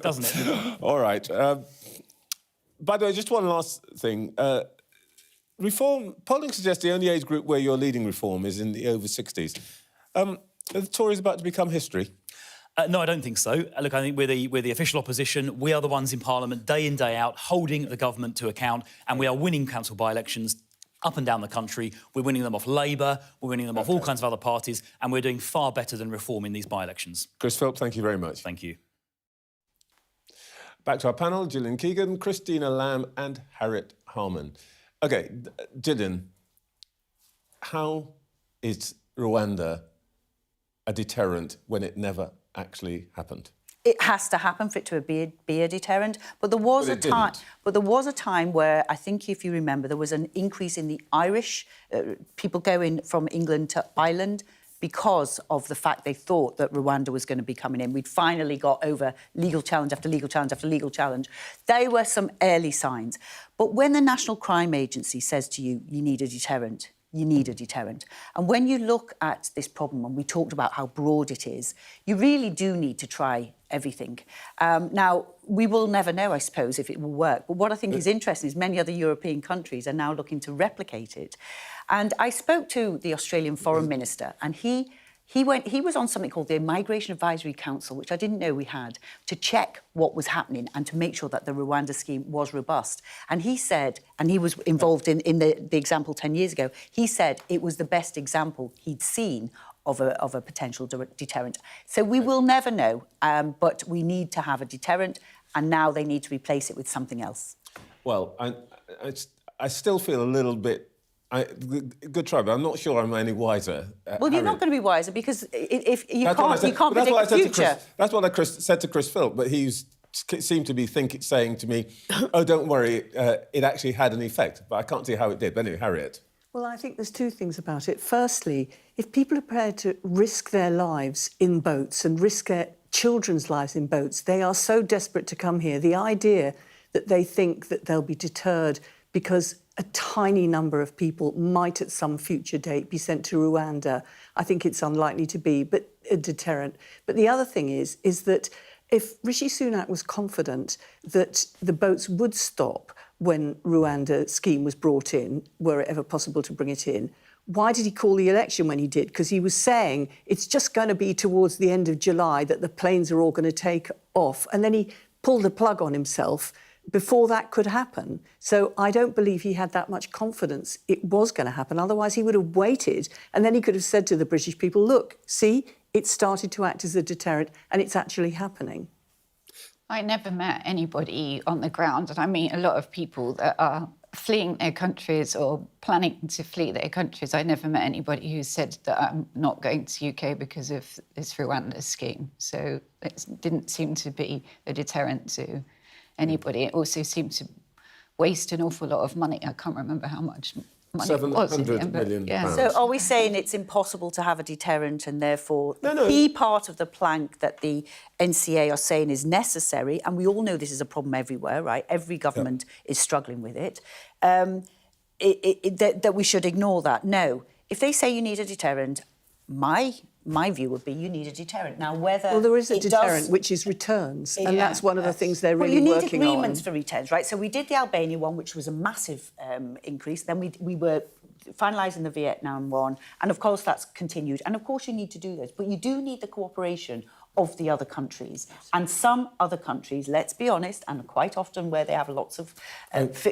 doesn't it? All right. By the way, just one last thing. Reform, polling suggests the only age group where you're leading Reform is in the over 60s. Are the Tories about to become history? No, I don't think so. Look, I think we're the official opposition. We are the ones in Parliament, day in, day out, holding the government to account, and we are winning council by-elections up and down the country. We're winning them off Labour, we're winning them off all kinds of other parties, and we're doing far better than Reform in these by-elections. Chris Phillips, thank you very much. Thank you. Back to our panel, Gillian Keegan, Christina Lamb and Harriet Harman. OK, Gillian, how is Rwanda a deterrent when it never actually happened? It has to happen for it to be a deterrent. But there was a time where, I think if you remember, there was an increase in the Irish people going from England to Ireland because of the fact they thought that Rwanda was going to be coming in. We'd finally got over legal challenge after legal challenge after legal challenge. They were some early signs. But when the National Crime Agency says to you, you need a deterrent, you need a deterrent. And when you look at this problem, and we talked about how broad it is, you really do need to try everything. Now, we will never know, I suppose, if it will work. But what I think is interesting is many other European countries are now looking to replicate it. And I spoke to the Australian Foreign Minister, and he was on something called the Migration Advisory Council, which I didn't know we had, to check what was happening and to make sure that the Rwanda scheme was robust. And he said, and he was involved in the example 10 years ago, he said it was the best example he'd seen of a potential deterrent. So we will never know, but we need to have a deterrent, and now they need to replace it with something else. Well, I still feel a little bit... good try, but I'm not sure I'm any wiser. Well, you're not going to be wiser because if you can't predict the future. That's what I said to Chris Phillips, but he seemed to be saying to me, oh, don't worry, it actually had an effect. But I can't see how it did. But anyway, Harriet. Well, I think there's two things about it. Firstly, if people are prepared to risk their lives in boats and risk their children's lives in boats, they are so desperate to come here. The idea that they think that they'll be deterred because a tiny number of people might at some future date be sent to Rwanda, I think it's unlikely to be, but a deterrent. But the other thing is that if Rishi Sunak was confident that the boats would stop when Rwanda scheme was brought in, were it ever possible to bring it in, why did he call the election when he did? Because he was saying it's just going to be towards the end of July that the planes are all going to take off. And then he pulled the plug on himself before that could happen. So I don't believe he had that much confidence it was going to happen. Otherwise, he would have waited, and then he could have said to the British people, look, see, it started to act as a deterrent, and it's actually happening. I never met anybody on the ground, and I meet a lot of people that are fleeing their countries or planning to flee their countries. I never met anybody who said that I'm not going to UK because of this Rwanda scheme. So it didn't seem to be a deterrent to anybody. It also seemed to waste an awful lot of money. I can't remember how much money it was. £700 million. Yeah. So are we saying it's impossible to have a deterrent and therefore the key part of the plank that the NCA are saying is necessary, and we all know this is a problem everywhere, right? Every government is struggling with it, that we should ignore that. No. If they say you need a deterrent, my view would be you need a deterrent. Now, whether... Well, there is a deterrent, which is returns, and that's one of the things they're really working on. You need agreements for returns, right? So we did the Albania one, which was a massive increase. Then we were finalising the Vietnam one, and of course that's continued. And of course you need to do this, but you do need the cooperation of the other countries. And some other countries, let's be honest, and quite often where they have lots of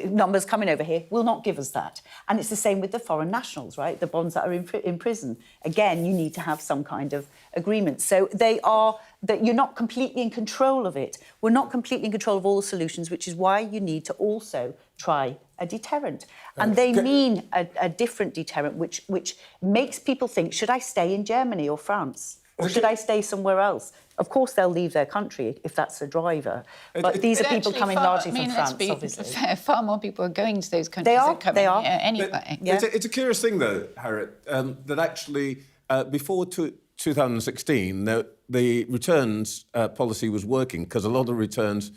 numbers coming over here, will not give us that. And it's the same with the foreign nationals, right? The bonds that are in prison. Again, you need to have some kind of agreement. So that you're not completely in control of it. We're not completely in control of all the solutions, which is why you need to also try a deterrent. And they mean a different deterrent, which makes people think, should I stay in Germany or France? Or should I stay somewhere else? Of course, they'll leave their country if that's the driver. But these are people coming largely from France, obviously. Far more people are going to those countries than coming here anyway. It's a curious thing, though, Harriet, that actually before 2016, the returns policy was working because a lot of the returns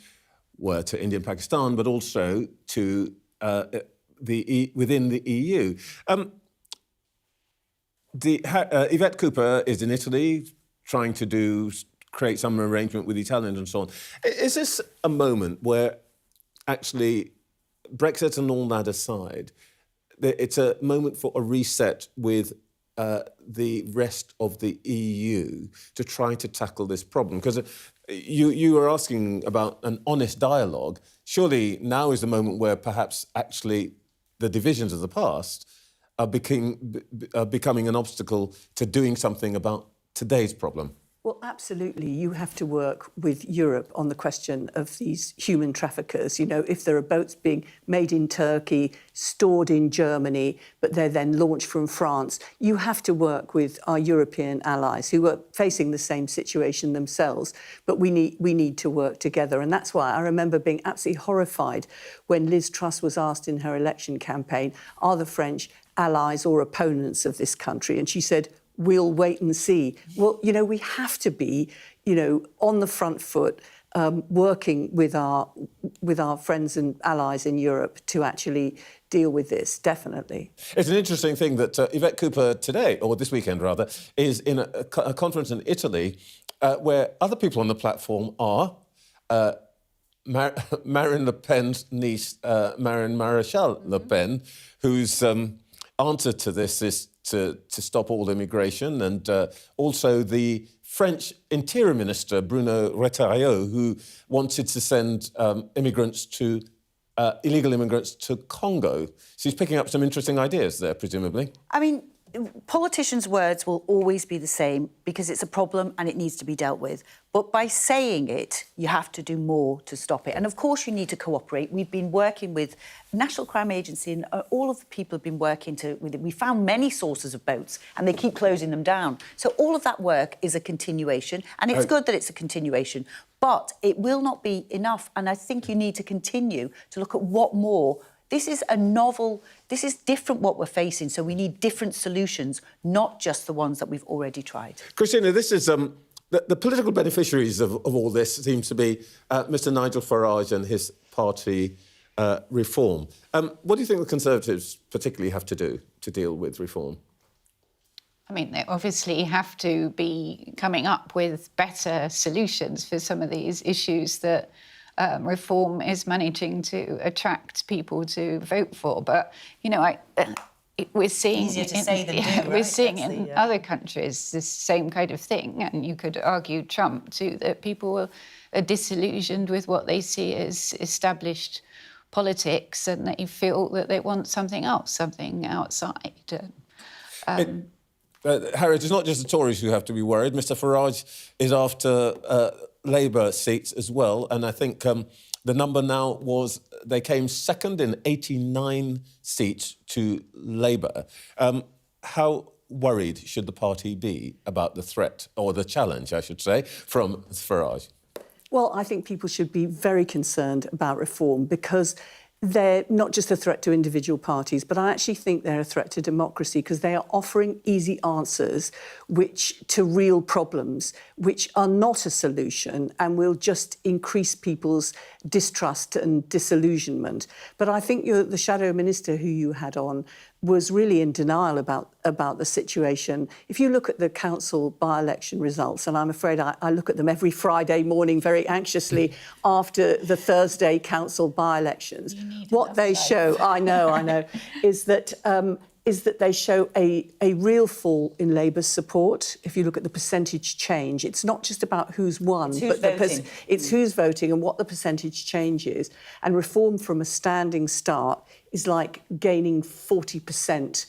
were to India and Pakistan, but also to within the EU. Yvette Cooper is in Italy trying to create some arrangement with the Italians and so on. Is this a moment where actually, Brexit and all that aside, it's a moment for a reset with the rest of the EU to try to tackle this problem? Because you were asking about an honest dialogue. Surely now is the moment where perhaps actually the divisions of the past are becoming an obstacle to doing something about today's problem. Well, absolutely. You have to work with Europe on the question of these human traffickers. You know, if there are boats being made in Turkey, stored in Germany, but they're then launched from France, you have to work with our European allies who are facing the same situation themselves. But we need to work together. And that's why I remember being absolutely horrified when Liz Truss was asked in her election campaign, are the French allies or opponents of this country? And she said, we'll wait and see. Well, you know, we have to be, you know, on the front foot, working with our friends and allies in Europe to actually deal with this, definitely. It's an interesting thing that Yvette Cooper today, or this weekend rather, is in a conference in Italy where other people on the platform are Marine Le Pen's niece, Marine Maréchal Le Pen, whose answer to this is to stop all immigration, and also the French Interior Minister, Bruno Retailleau, who wanted to send illegal immigrants to Congo. So he's picking up some interesting ideas there, presumably. I mean, politicians' words will always be the same because it's a problem and it needs to be dealt with. But by saying it, you have to do more to stop it. And of course, you need to cooperate. We've been working with National Crime Agency and all of the people have been working with it. We found many sources of boats and they keep closing them down. So all of that work is a continuation, and it's good that it's a continuation. But it will not be enough. And I think you need to continue to look at what more. This is this is different what we're facing, so we need different solutions, not just the ones that we've already tried. Christina, this is the political beneficiaries of all this seems to be Mr Nigel Farage and his party Reform. What do you think the Conservatives particularly have to do to deal with Reform? I mean, they obviously have to be coming up with better solutions for some of these issues that Reform is managing to attract people to vote for. But, you know, we're seeing easier to say than do, right? We're seeing in other countries this same kind of thing, and you could argue Trump too, that people are disillusioned with what they see as established politics, and they feel that they want something else, something outside. Harriet, it's not just the Tories who have to be worried. Mr Farage is after Labour seats as well, and I think the number now was they came second in 89 seats to Labour. How worried should the party be about the threat, or the challenge, I should say, from Farage? Well, I think people should be very concerned about Reform because they're not just a threat to individual parties, but I actually think they're a threat to democracy because they are offering easy answers to real problems, which are not a solution and will just increase people's distrust and disillusionment. But I think the Shadow Minister who you had on was really in denial about the situation. If you look at the council by-election results, and I'm afraid I look at them every Friday morning very anxiously after the Thursday council by-elections, what they show, I know, is that is that they show a real fall in Labour's support. If you look at the percentage change, it's not just about who's won, it's who's voting and what the percentage change is. And Reform from a standing start is like gaining 40%,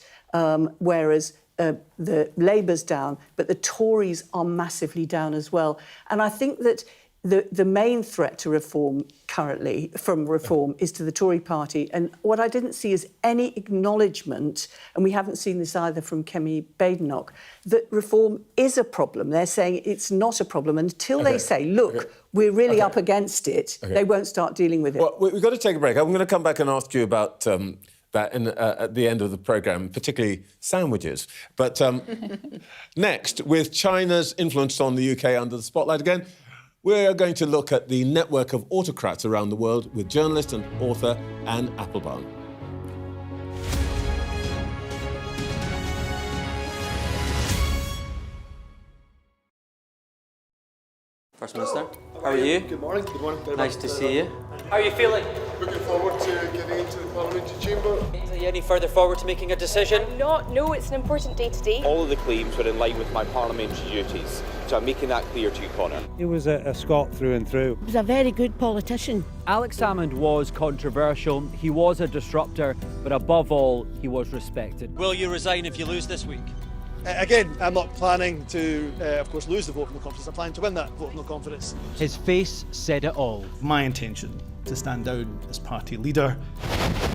whereas the Labour's down, but the Tories are massively down as well. And I think that the main threat to Reform currently, from Reform, is to the Tory party. And what I didn't see is any acknowledgement, and we haven't seen this either from Kemi Badenoch, that Reform is a problem. They're saying it's not a problem. Until they say, look, we're really up against it, they won't start dealing with it. Well, we've got to take a break. I'm going to come back and ask you about that at the end of the programme, particularly sandwiches. But next, with China's influence on the UK under the spotlight again, we're going to look at the network of autocrats around the world with journalist and author Anne Applebaum. First Minister, how are you? Good morning. Good morning. Nice to see you. How are you feeling? Looking forward to getting into the parliamentary chamber. Are you any further forward to making a decision? No, it's an important day today. All of the claims were in line with my parliamentary duties, so I'm making that clear to you, Conor. He was a Scot through and through. He was a very good politician. Alex Salmond was controversial, he was a disruptor, but above all, he was respected. Will you resign if you lose this week? Again, I'm not planning to, of course, lose the vote of no confidence. I'm planning to win that vote of no confidence. His face said it all. My intention to stand down as party leader.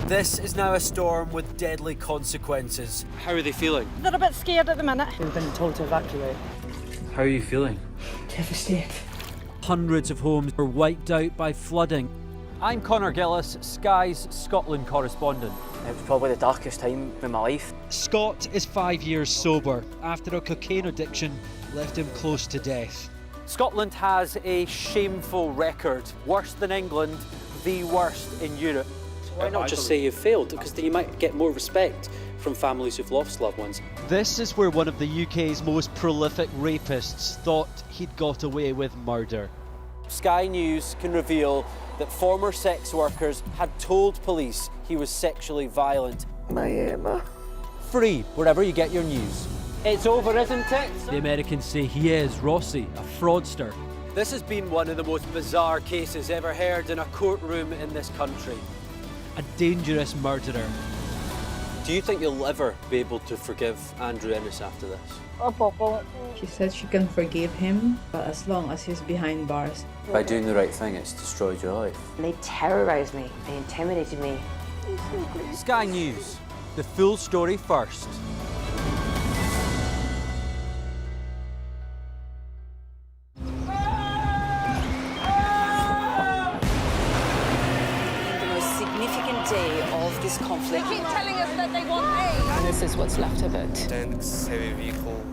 This is now a storm with deadly consequences. How are they feeling? They're a bit scared at the minute. We've been told to evacuate. How are you feeling? Devastated. Hundreds of homes were wiped out by flooding. I'm Conor Gillis, Sky's Scotland correspondent. It was probably the darkest time in my life. Scott is 5 years sober after a cocaine addiction left him close to death. Scotland has a shameful record, worse than England, the worst in Europe. Why not just say you've failed? Because then you might get more respect from families who've lost loved ones. This is where one of the UK's most prolific rapists thought he'd got away with murder. Sky News can reveal that former sex workers had told police he was sexually violent. My Emma. Free wherever you get your news. It's over, isn't it? The Americans say he is Rossi, a fraudster. This has been one of the most bizarre cases ever heard in a courtroom in this country. A dangerous murderer. Do you think you'll ever be able to forgive Andrew Ennis after this? She said she can forgive him, but as long as he's behind bars. By doing the right thing, it's destroyed your life. They terrorised me. They intimidated me. Sky News, the full story first. The most significant day of this conflict. They keep telling us that they want aid. And this is what's left of it. Tanks, heavy vehicle.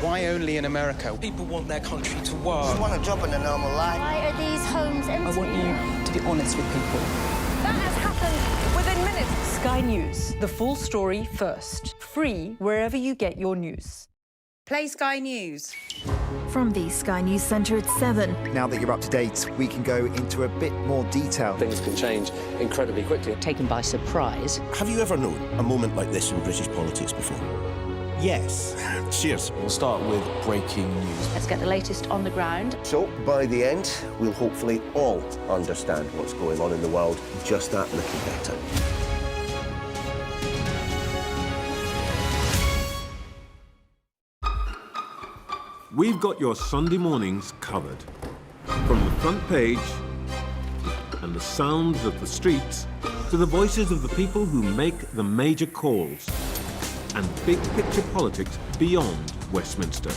Why only in America? People want their country to work. You want a job in a normal life? Why are these homes empty? I want you to be honest with people. That has happened within minutes. Sky News, the full story first. Free wherever you get your news. Play Sky News. From the Sky News Centre at 7. Now that you're up to date, we can go into a bit more detail. Things can change incredibly quickly. Taken by surprise. Have you ever known a moment like this in British politics before? Yes. Cheers. We'll start with breaking news. Let's get the latest on the ground. So, by the end, we'll hopefully all understand what's going on in the world just that little better. We've got your Sunday mornings covered. From the front page and the sounds of the streets to the voices of the people who make the major calls and big picture politics beyond Westminster.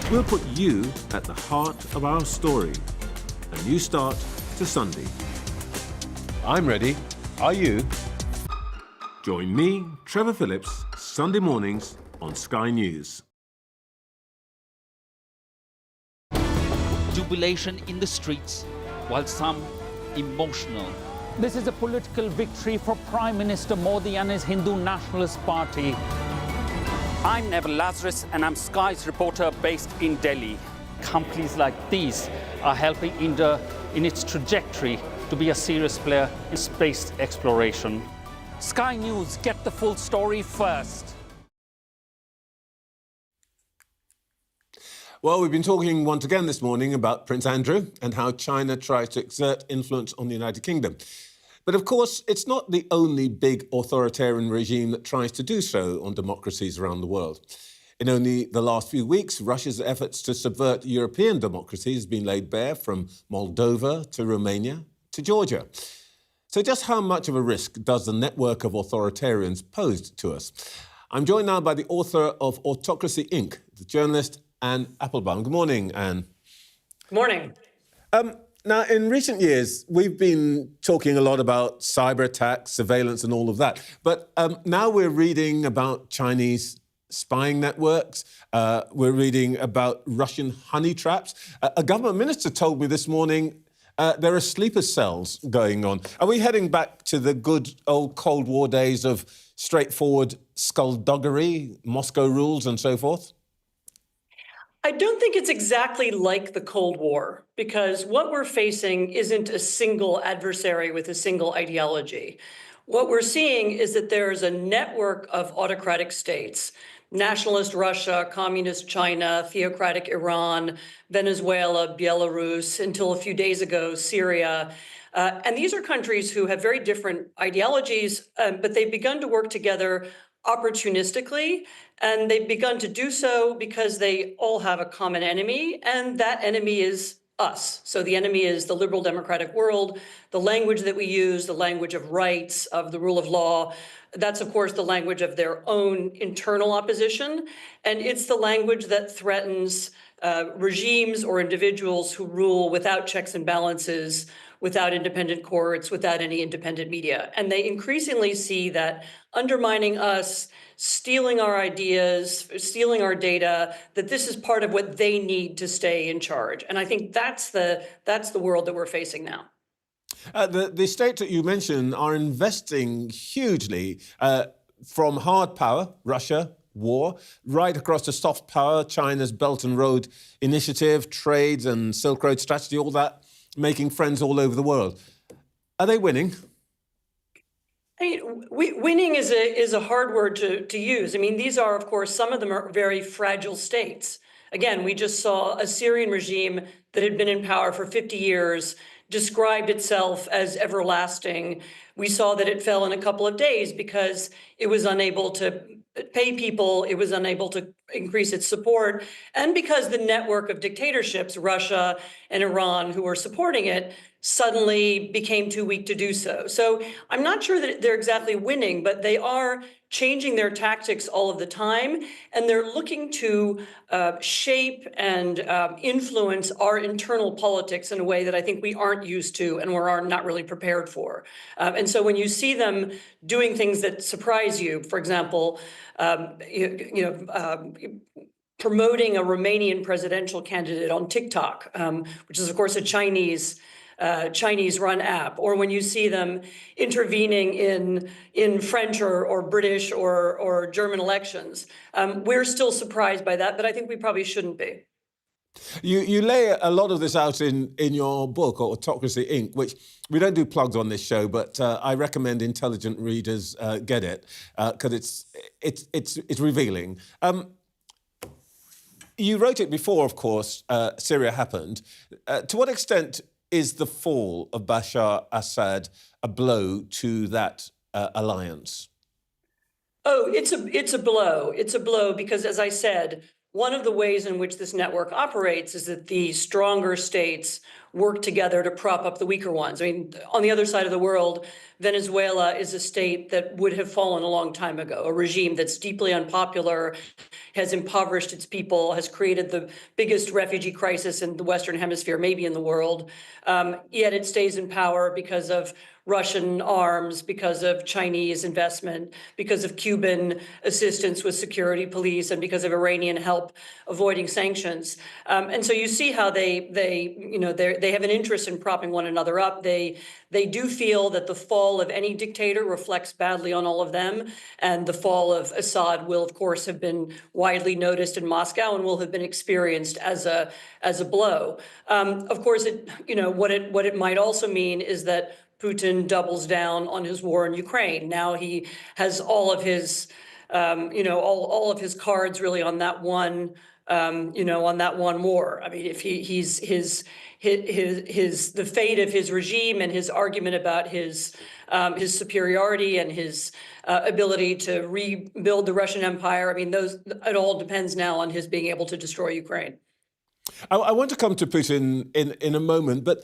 We'll put you at the heart of our story. A new start to Sunday. I'm ready. Are you? Join me, Trevor Phillips, Sunday mornings on Sky News. Jubilation in the streets, while some emotional. This is a political victory for Prime Minister Modi and his Hindu Nationalist Party. I'm Neville Lazarus and I'm Sky's reporter based in Delhi. Companies like these are helping India in its trajectory to be a serious player in space exploration. Sky News, get the full story first. Well, we've been talking once again this morning about Prince Andrew and how China tries to exert influence on the United Kingdom. But of course, it's not the only big authoritarian regime that tries to do so on democracies around the world. In only the last few weeks, Russia's efforts to subvert European democracies have been laid bare, from Moldova to Romania to Georgia. So just how much of a risk does the network of authoritarians pose to us? I'm joined now by the author of Autocracy, Inc., the journalist Anne Applebaum. Good morning, Anne. Good morning. Now, in recent years, we've been talking a lot about cyber attacks, surveillance and all of that. But now we're reading about Chinese spying networks. We're reading about Russian honey traps. A government minister told me this morning there are sleeper cells going on. Are we heading back to the good old Cold War days of straightforward skullduggery, Moscow rules and so forth? I don't think it's exactly like the Cold War, because what we're facing isn't a single adversary with a single ideology. What we're seeing is that there is a network of autocratic states: nationalist Russia, communist China, theocratic Iran, Venezuela, Belarus, until a few days ago, Syria. And these are countries who have very different ideologies, but they've begun to work together opportunistically, and they've begun to do so because they all have a common enemy, and that enemy is us. So the enemy is the liberal democratic world, the language that we use, the language of rights, of the rule of law. That's, of course, the language of their own internal opposition, and it's the language that threatens regimes or individuals who rule without checks and balances, without independent courts, without any independent media. And they increasingly see that undermining us, stealing our ideas, stealing our data, that this is part of what they need to stay in charge. And I think that's the world that we're facing now. The states that you mentioned are investing hugely from hard power, Russia, war, right across to soft power, China's Belt and Road Initiative, trade and Silk Road strategy, all that, making friends all over the world. Are they winning? I mean, winning is a hard word to use. I mean, these are, of course, some of them are very fragile states. Again, we just saw a Syrian regime that had been in power for 50 years, described itself as everlasting. We saw that it fell in a couple of days because it was unable to pay people, it was unable to increase its support, and because the network of dictatorships, Russia and Iran, who were supporting it, suddenly became too weak to do so. So I'm not sure that they're exactly winning, but they are changing their tactics all of the time, and they're looking to shape and influence our internal politics in a way that I think we aren't used to and we're not really prepared for. And so when you see them doing things that surprise you, for example, promoting a Romanian presidential candidate on TikTok, which is, of course, a Chinese-run app, or when you see them intervening in French or British or German elections. We're still surprised by that, but I think we probably shouldn't be. You lay a lot of this out in your book, Autocracy, Inc., which we don't do plugs on this show, but I recommend intelligent readers get it, because it's revealing. You wrote it before, of course, Syria happened. To what extent is the fall of Bashar Assad a blow to that alliance? Oh, it's a blow. It's a blow because, as I said, one of the ways in which this network operates is that the stronger states work together to prop up the weaker ones. I mean, on the other side of the world, Venezuela is a state that would have fallen a long time ago, a regime that's deeply unpopular, has impoverished its people, has created the biggest refugee crisis in the Western Hemisphere, maybe in the world. Yet it stays in power because of Russian arms, because of Chinese investment, because of Cuban assistance with security police, and because of Iranian help avoiding sanctions. And so you see how they they have an interest in propping one another up. They do feel that the fall of any dictator reflects badly on all of them, and the fall of Assad will, of course, have been widely noticed in Moscow and will have been experienced as a blow. Of course, what it might also mean is that Putin doubles down on his war in Ukraine. Now he has all of his, all of his cards really on that one, on that one war. I mean, if the fate of his regime and his argument about his superiority and his ability to rebuild the Russian Empire, I mean, it all depends now on his being able to destroy Ukraine. I want to come to Putin in a moment, but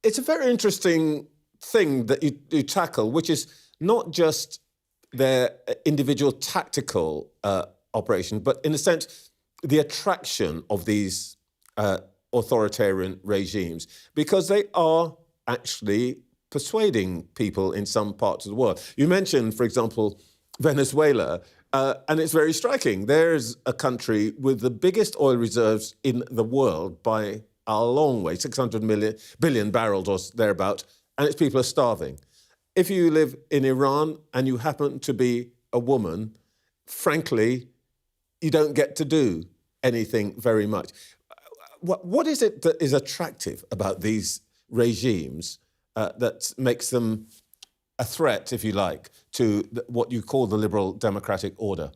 it's a very interesting thing that you tackle, which is not just their individual tactical operation, but in a sense, the attraction of these authoritarian regimes, because they are actually persuading people in some parts of the world. You mentioned, for example, Venezuela, and it's very striking. There's a country with the biggest oil reserves in the world by a long way, 600 billion barrels or thereabout, and its people are starving. If you live in Iran and you happen to be a woman, frankly, you don't get to do anything very much. What is it that is attractive about these regimes that makes them a threat, if you like, to what you call the liberal democratic order?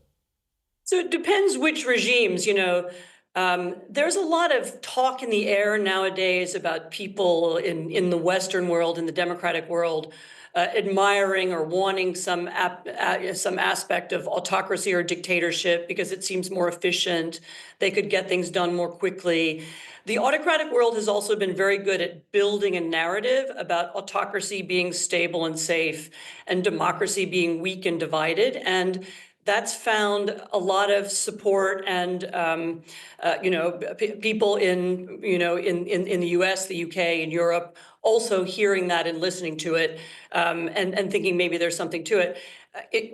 So it depends which regimes, There's a lot of talk in the air nowadays about people in the Western world, in the democratic world, admiring or wanting some aspect of autocracy or dictatorship because it seems more efficient. They could get things done more quickly. The autocratic world has also been very good at building a narrative about autocracy being stable and safe and democracy being weak and divided. And that's found a lot of support and, people in the US, the UK, and Europe also hearing that and listening to it and thinking maybe there's something to it.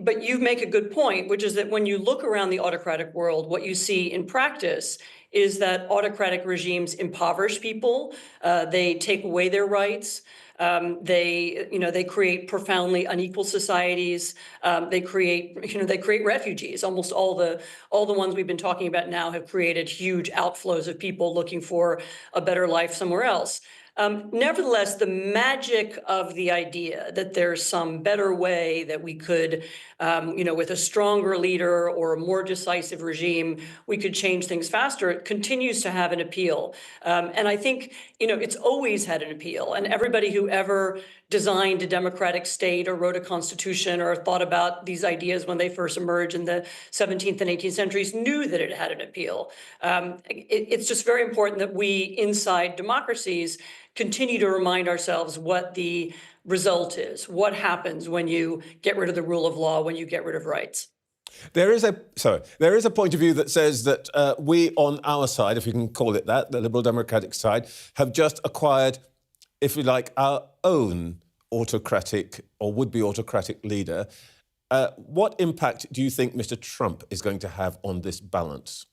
But you make a good point, which is that when you look around the autocratic world, what you see in practice is that autocratic regimes impoverish people. They take away their rights. They create profoundly unequal societies. They create refugees. Almost all the ones we've been talking about now have created huge outflows of people looking for a better life somewhere else. Nevertheless, the magic of the idea that there's some better way that we could, with a stronger leader or a more decisive regime, we could change things faster, it continues to have an appeal. And I think, it's always had an appeal. And everybody who ever designed a democratic state or wrote a constitution or thought about these ideas when they first emerged in the 17th and 18th centuries knew that it had an appeal. It's just very important that we, inside democracies, continue to remind ourselves what the result is, what happens when you get rid of the rule of law, when you get rid of rights. There is a point of view that says that we on our side, if you can call it that, the Liberal Democratic side, have just acquired, if you like, our own autocratic or would-be autocratic leader. What impact do you think Mr. Trump is going to have on this balance?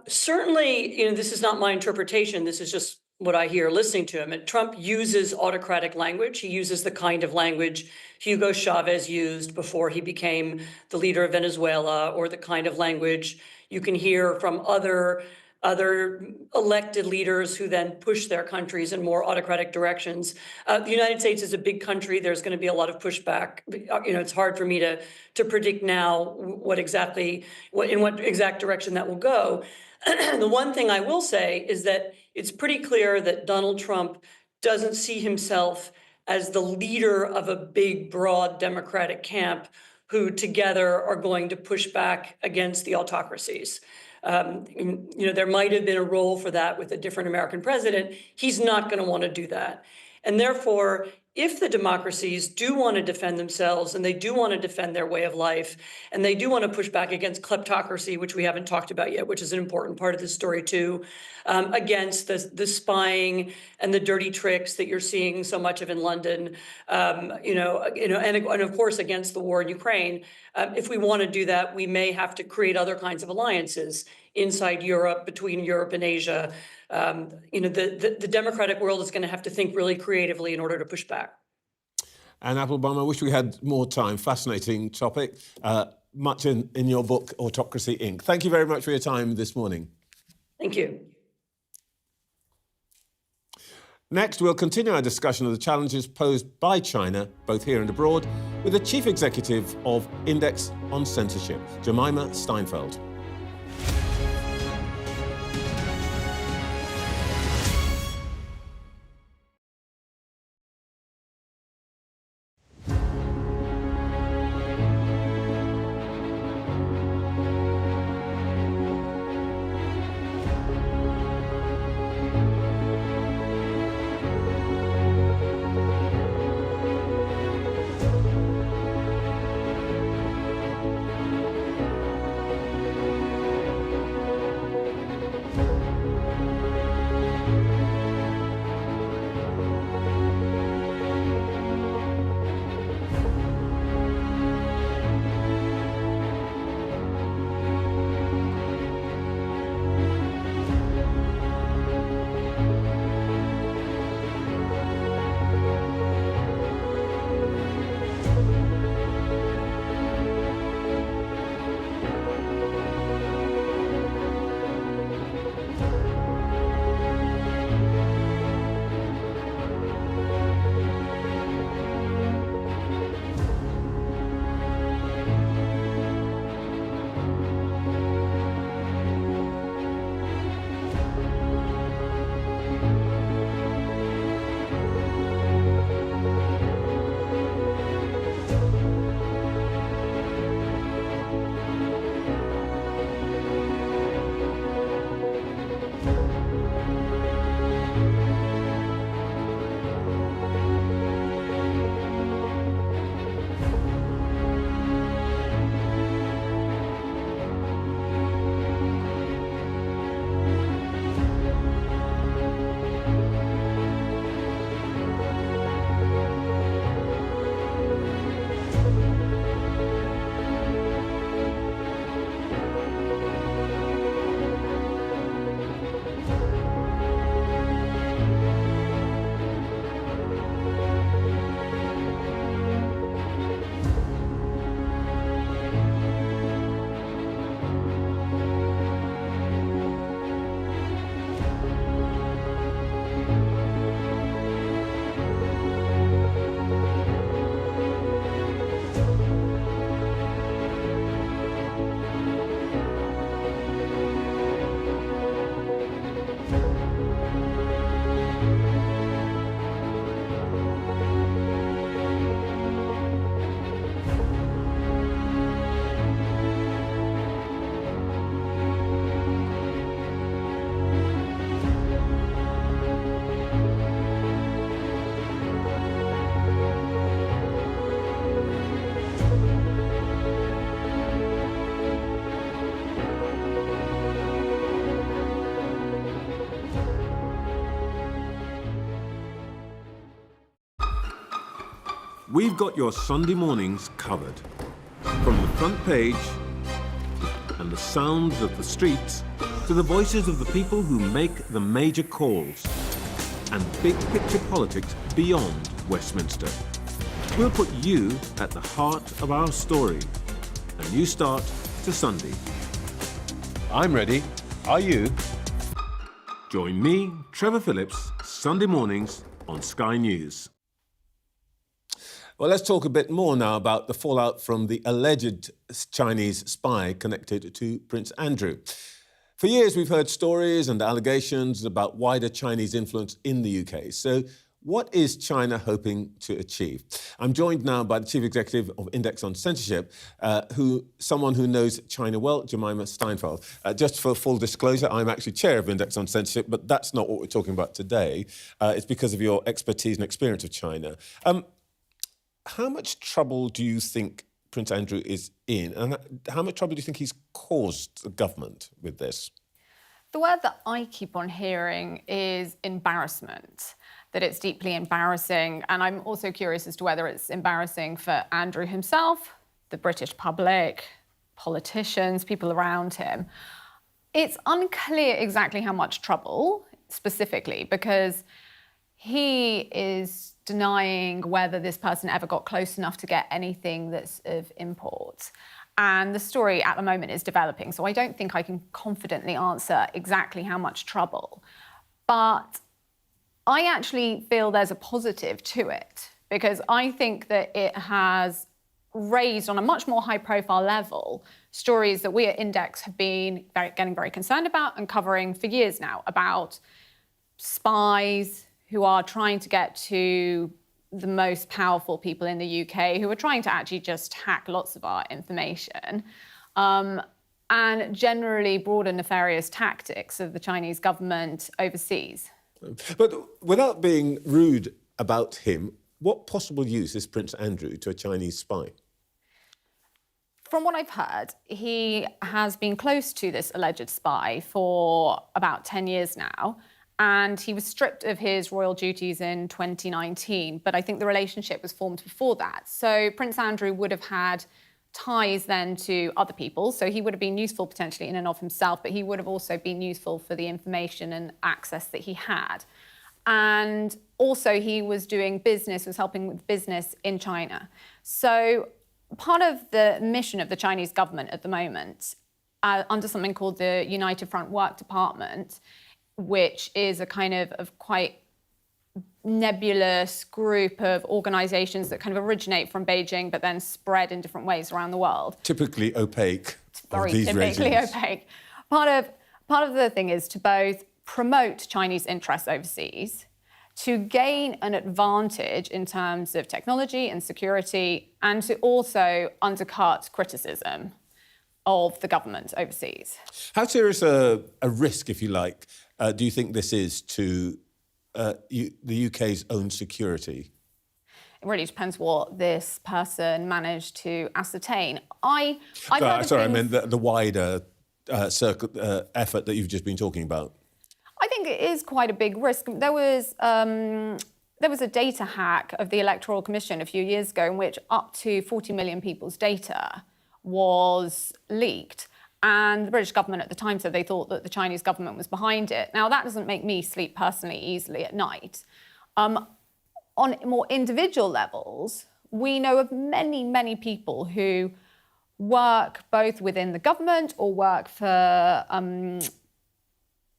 Certainly, this is not my interpretation. This is just what I hear listening to him. And Trump uses autocratic language. He uses the kind of language Hugo Chavez used before he became the leader of Venezuela, or the kind of language you can hear from other elected leaders who then push their countries in more autocratic directions. The United States is a big country. There's going to be a lot of pushback. It's hard for me to predict now in what exact direction that will go. The one thing I will say is that it's pretty clear that Donald Trump doesn't see himself as the leader of a big, broad Democratic camp who together are going to push back against the autocracies. There might have been a role for that with a different American president. He's not going to want to do that. And therefore, if the democracies do want to defend themselves and they do want to defend their way of life and they do want to push back against kleptocracy, which we haven't talked about yet, which is an important part of this story too, against the spying and the dirty tricks that you're seeing so much of in London, and of course against the war in Ukraine. If we want to do that, we may have to create other kinds of alliances inside Europe, between Europe and Asia. The democratic world is going to have to think really creatively in order to push back. Anne Applebaum, I wish we had more time. Fascinating topic. Much in your book, Autocracy, Inc. Thank you very much for your time this morning. Thank you. Next, we'll continue our discussion of the challenges posed by China, both here and abroad, with the Chief Executive of Index on Censorship, Jemima Steinfeld. We've got your Sunday mornings covered. From the front page and the sounds of the streets to the voices of the people who make the major calls and big picture politics beyond Westminster. We'll put you at the heart of our story. A new start to Sunday. I'm ready. Are you? Join me, Trevor Phillips, Sunday mornings on Sky News. Well, let's talk a bit more now about the fallout from the alleged Chinese spy connected to Prince Andrew. For years, we've heard stories and allegations about wider Chinese influence in the UK. So What is China hoping to achieve? I'm joined now by the Chief Executive of Index on Censorship, someone who knows China well, Jemima Steinfeld. Just for full disclosure, I'm actually chair of Index on Censorship, but that's not what we're talking about today. It's because of your expertise and experience of China. How much trouble do you think Prince Andrew is in, and how much trouble do you think he's caused the government with this? The word that I keep on hearing is embarrassment, that it's deeply embarrassing. And I'm also curious as to whether it's embarrassing for Andrew himself, the British public, politicians, people around him. It's unclear exactly how much trouble, specifically, because he is denying whether this person ever got close enough to get anything that's of import. And the story at the moment is developing, so I don't think I can confidently answer exactly how much trouble. But I actually feel there's a positive to it, because I think that it has raised on a much more high-profile level stories that we at Index have been getting very concerned about and covering for years now, about spies who are trying to get to the most powerful people in the UK, who are trying to actually just hack lots of our information, and generally broader nefarious tactics of the Chinese government overseas. But without being rude about him, what possible use is Prince Andrew to a Chinese spy? From what I've heard, he has been close to this alleged spy for about 10 years now. And he was stripped of his royal duties in 2019, but I think the relationship was formed before that. So Prince Andrew would have had ties then to other people, so he would have been useful potentially in and of himself, but he would have also been useful for the information and access that he had. And also he was doing business, was helping with business in China. So part of the mission of the Chinese government at the moment, under something called the United Front Work Department, which is a kind of quite nebulous group of organisations that kind of originate from Beijing but then spread in different ways around the world. Typically opaque. Very typically opaque. Part of the thing is to both promote Chinese interests overseas, to gain an advantage in terms of technology and security, and to also undercut criticism of the government overseas. How serious a risk, if you like, do you think this is to the UK's own security? It really depends what this person managed to ascertain. I meant the wider effort that you've just been talking about. I think it is quite a big risk. There was a data hack of the Electoral Commission a few years ago in which up to 40 million people's data was leaked. And the British government at the time said they thought that the Chinese government was behind it. Now, that doesn't make me sleep personally easily at night. On more individual levels, we know of many, many people who work both within the government or work for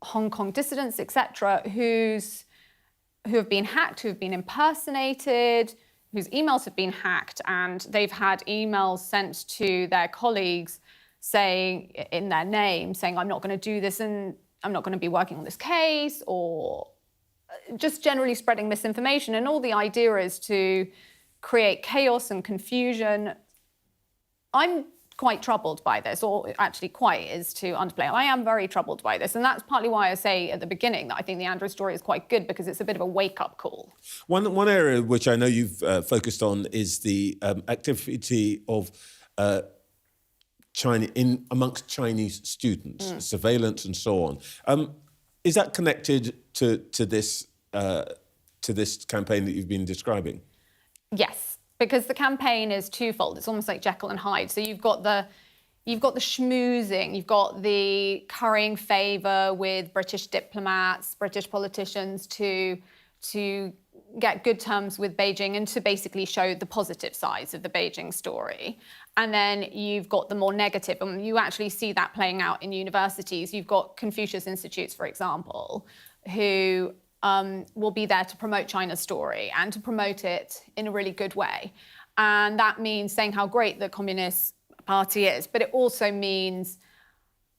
Hong Kong dissidents, etc., who have been hacked, who have been impersonated, whose emails have been hacked, and they've had emails sent to their colleagues saying, in their name, saying, I'm not going to do this and I'm not going to be working on this case, or just generally spreading misinformation. And all the idea is to create chaos and confusion. I'm quite troubled by this, or actually quite is to underplay it. I am very troubled by this. And that's partly why I say at the beginning that I think the Andrew story is quite good, because it's a bit of a wake-up call. One area which I know you've focused on is the activity of China amongst Chinese students, surveillance and so on. Is that connected to this campaign that you've been describing? Yes, because the campaign is twofold. It's almost like Jekyll and Hyde. So you've got the schmoozing, you've got the currying favour with British diplomats, British politicians to get good terms with Beijing and to basically show the positive sides of the Beijing story. And then you've got the more negative, and you actually see that playing out in universities. You've got Confucius Institutes, for example, who will be there to promote China's story and to promote it in a really good way. And that means saying how great the Communist Party is, but it also means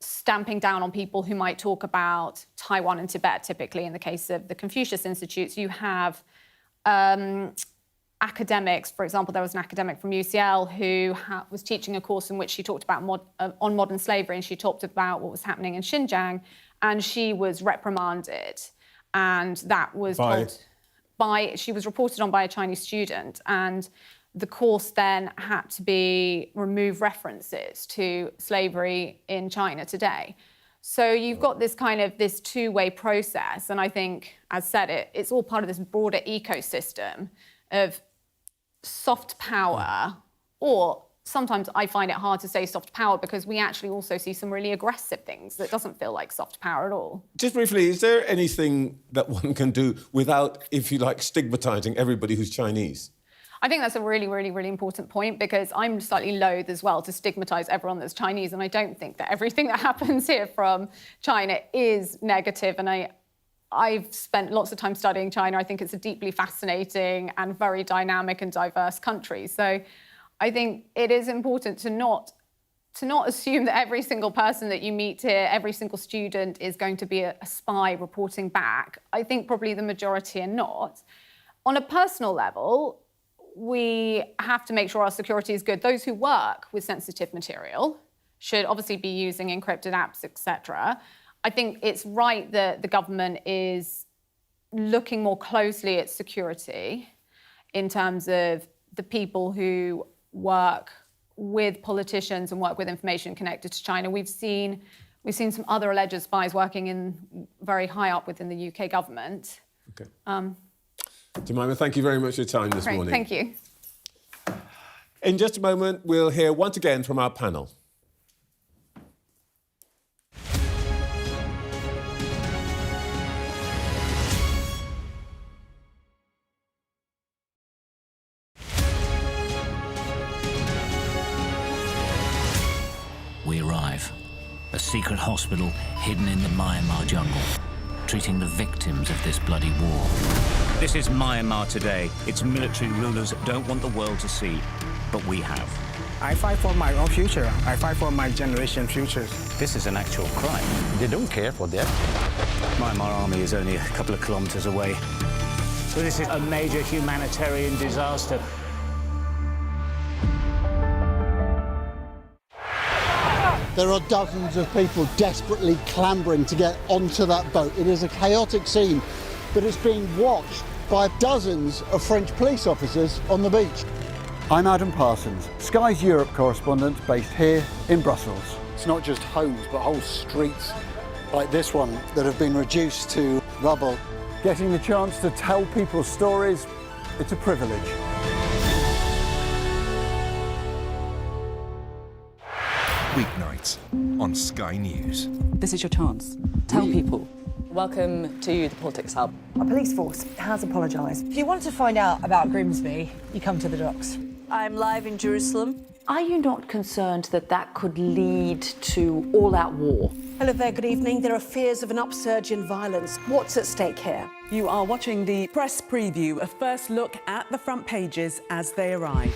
stamping down on people who might talk about Taiwan and Tibet. Typically, in the case of the Confucius Institutes, you have academics. For example, there was an academic from UCL who was teaching a course in which she talked about on modern slavery, and she talked about what was happening in Xinjiang, and she was reprimanded, and that was she was reported on by a Chinese student, and the course then had to remove references to slavery in China today. So you've got this two-way process, and I think, as said, it's all part of this broader ecosystem of soft power, or sometimes I find it hard to say soft power because we actually also see some really aggressive things that doesn't feel like soft power at all. Just briefly, is there anything that one can do without, if you like, stigmatising everybody who's Chinese? I think that's a really, really, really important point, because I'm slightly loath as well to stigmatise everyone that's Chinese, and I don't think that everything that happens here from China is negative, and I've spent lots of time studying China. I think it's a deeply fascinating and very dynamic and diverse country. So I think it is important to not assume that every single person that you meet here, every single student is going to be a spy reporting back. I think probably the majority are not. On a personal level, we have to make sure our security is good. Those who work with sensitive material should obviously be using encrypted apps, etc. I think it's right that the government is looking more closely at security in terms of the people who work with politicians and work with information connected to China. We've seen some other alleged spies working very high up within the UK government. Okay. Jemima, thank you very much for your time this morning. Thank you. In just a moment, we'll hear once again from our panel. We arrive. A secret hospital hidden in the Myanmar jungle, treating the victims of this bloody war. This is Myanmar today. Its military rulers don't want the world to see, but we have. I fight for my own future. I fight for my generation's future. This is an actual crime. They don't care for that. Myanmar army is only a couple of kilometers away. So this is a major humanitarian disaster. There are dozens of people desperately clambering to get onto that boat. It is a chaotic scene, but it's being watched by dozens of French police officers on the beach. I'm Adam Parsons, Sky's Europe correspondent based here in Brussels. It's not just homes, but whole streets like this one that have been reduced to rubble. Getting the chance to tell people's stories, it's a privilege. Weeknights on Sky News. This is your chance. Tell people. Welcome to the Politics Hub. Our police force has apologised. If you want to find out about Grimsby, you come to the docks. I'm live in Jerusalem. Are you not concerned that that could lead to all-out war? Hello there, good evening. There are fears of an upsurge in violence. What's at stake here? You are watching the press preview, a first look at the front pages as they arrive.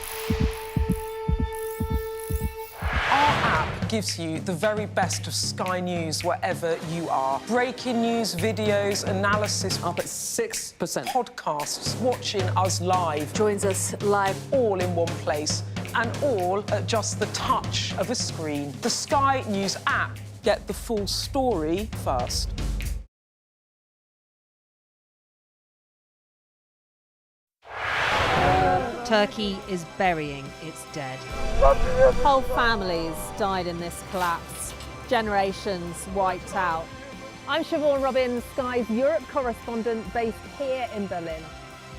Our app gives you the very best of Sky News wherever you are. Breaking news, videos, analysis, up at 6%. Podcasts, watching us live. Joins us live. All in one place, and all at just the touch of a screen. The Sky News app. Get the full story first. Turkey is burying its dead. Whole families died in this collapse. Generations wiped out. I'm Siobhan Robbins, Sky's Europe correspondent based here in Berlin.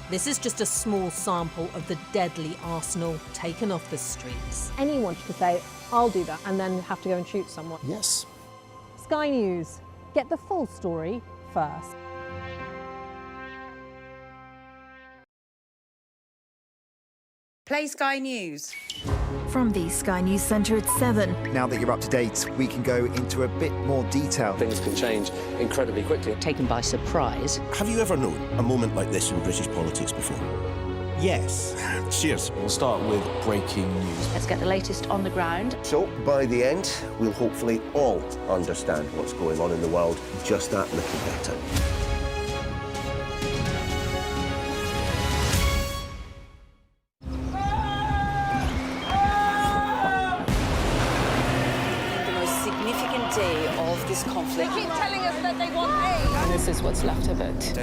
This is just a small sample of the deadly arsenal taken off the streets. Anyone could say, I'll do that, and then have to go and shoot someone. Yes. Sky News. Get the full story first. Play Sky News. From the Sky News Centre at 7. Now that you're up to date, we can go into a bit more detail. Things can change incredibly quickly. Taken by surprise. Have you ever known a moment like this in British politics before? Yes. Cheers. We'll start with breaking news. Let's get the latest on the ground. So, by the end, we'll hopefully all understand what's going on in the world just that little better. conflict. They keep telling us that they want aid. And this is what's left of it.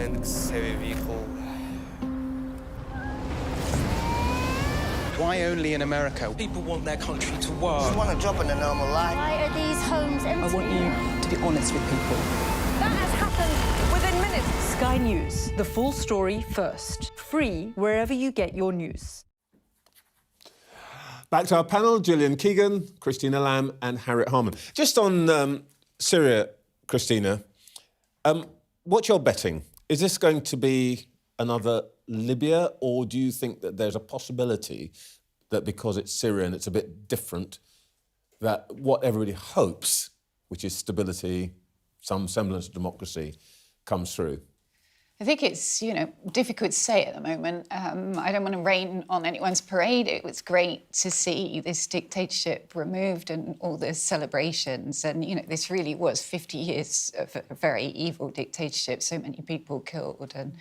Why only in America? People want their country to work. They want a job in a normal life. Why are these homes empty? I want you to be honest with people. That has happened within minutes. Sky News, the full story first. Free wherever you get your news. Back to our panel, Gillian Keegan, Christina Lamb and Harriet Harman. Just on Syria, Christina, what you're betting? Is this going to be another Libya, or do you think that there's a possibility that because it's Syria and it's a bit different, that what everybody hopes, which is stability, some semblance of democracy, comes through? I think it's, difficult to say at the moment. I don't want to rain on anyone's parade. It was great to see this dictatorship removed and all the celebrations. And, this really was 50 years of a very evil dictatorship. So many people killed and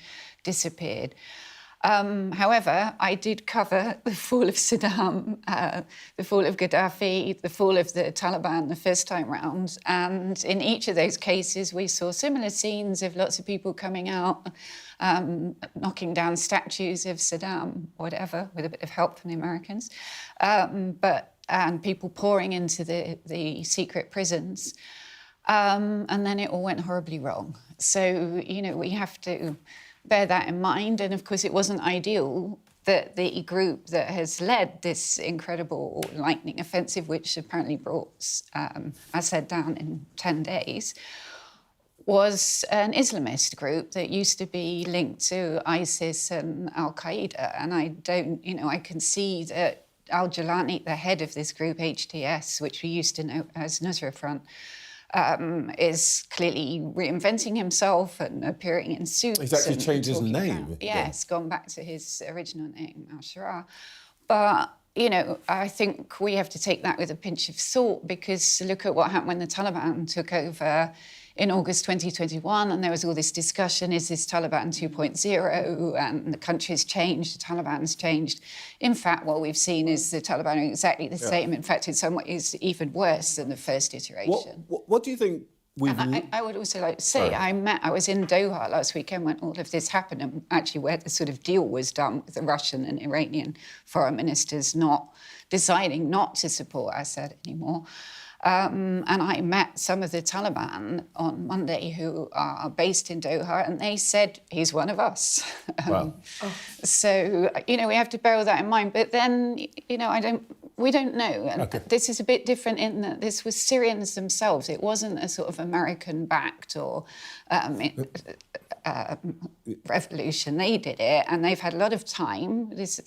disappeared. However, I did cover the fall of Saddam, the fall of Gaddafi, the fall of the Taliban the first time round. And in each of those cases, we saw similar scenes of lots of people coming out, knocking down statues of Saddam, whatever, with a bit of help from the Americans, and people pouring into the secret prisons. And then it all went horribly wrong. So, we have to bear that in mind. And of course, it wasn't ideal that the group that has led this incredible lightning offensive, which apparently brought Assad down in 10 days, was an Islamist group that used to be linked to ISIS and Al-Qaeda. And I can see that Al-Jilani, the head of this group, HTS, which we used to know as Nusra Front, is clearly reinventing himself and appearing in suits. He's actually changed his name. Yes, gone back to his original name, al-Sharaa. But, I think we have to take that with a pinch of salt, because look at what happened when the Taliban took over in August 2021, and there was all this discussion, is this Taliban 2.0? And the country's changed, the Taliban's changed. In fact, what we've seen is the Taliban are exactly the same. In fact, in some ways, even worse than the first iteration. What do you think we've... I would also like to say, I was in Doha last weekend when all of this happened, and actually where the sort of deal was done with the Russian and Iranian foreign ministers not deciding not to support Assad anymore. And I met some of the Taliban on Monday who are based in Doha, and they said, he's one of us. Wow. So, we have to bear that in mind. But then, we don't know. And this is a bit different in that this was Syrians themselves. It wasn't a sort of American-backed or revolution. They did it, and they've had a lot of time. This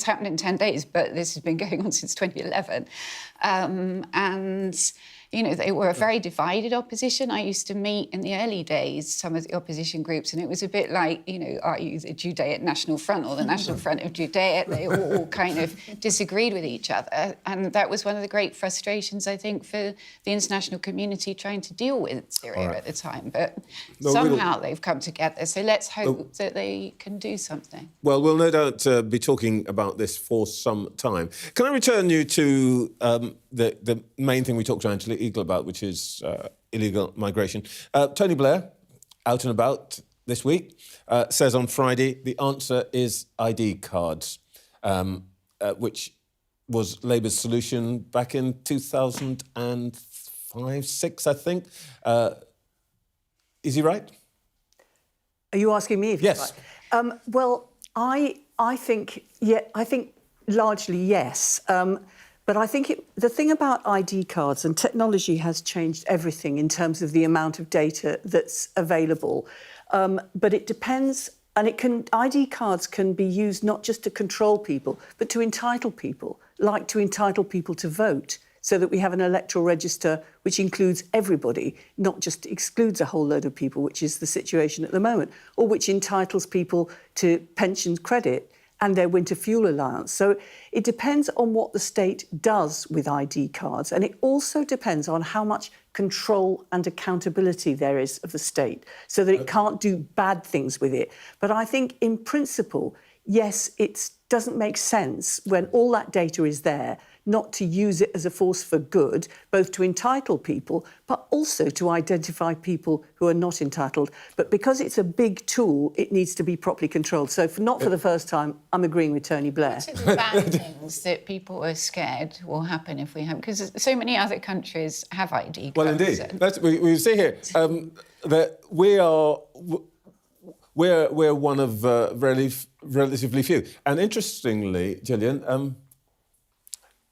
happened in 10 days, but this has been going on since 2011. And, they were a very divided opposition. I used to meet in the early days some of the opposition groups, and it was a bit like, are you the Judaic National Front or the National Front of Judea? They all kind of disagreed with each other. And that was one of the great frustrations, I think, for the international community trying to deal with Syria at the time. But somehow they've come together. So let's hope that they can do something. Well, we'll no doubt be talking about this for some time. Can I return you to the main thing we talked to Angela Eagle about, which is illegal migration? Tony Blair, out and about this week, says on Friday the answer is ID cards, which was Labour's solution back in 2005-06, I think. Is he right? Are you asking me if yes. You're right? Well, I think largely yes. But I think the thing about ID cards, and technology has changed everything in terms of the amount of data that's available. But it depends, and ID cards can be used not just to control people, but to entitle people, like to entitle people to vote, so that we have an electoral register which includes everybody, not just excludes a whole load of people, which is the situation at the moment, or which entitles people to pension credit and their winter fuel allowance. So it depends on what the state does with ID cards, and it also depends on how much control and accountability there is of the state, so that it can't do bad things with it. But I think, in principle, yes, it doesn't make sense when all that data is there not to use it as a force for good, both to entitle people, but also to identify people who are not entitled. But because it's a big tool, it needs to be properly controlled. So not for the first time, I'm agreeing with Tony Blair. What are the bad things that people are scared will happen if we have... Because so many other countries have ID cards. Well, indeed. We see here that we're one of relatively few. And interestingly, Gillian,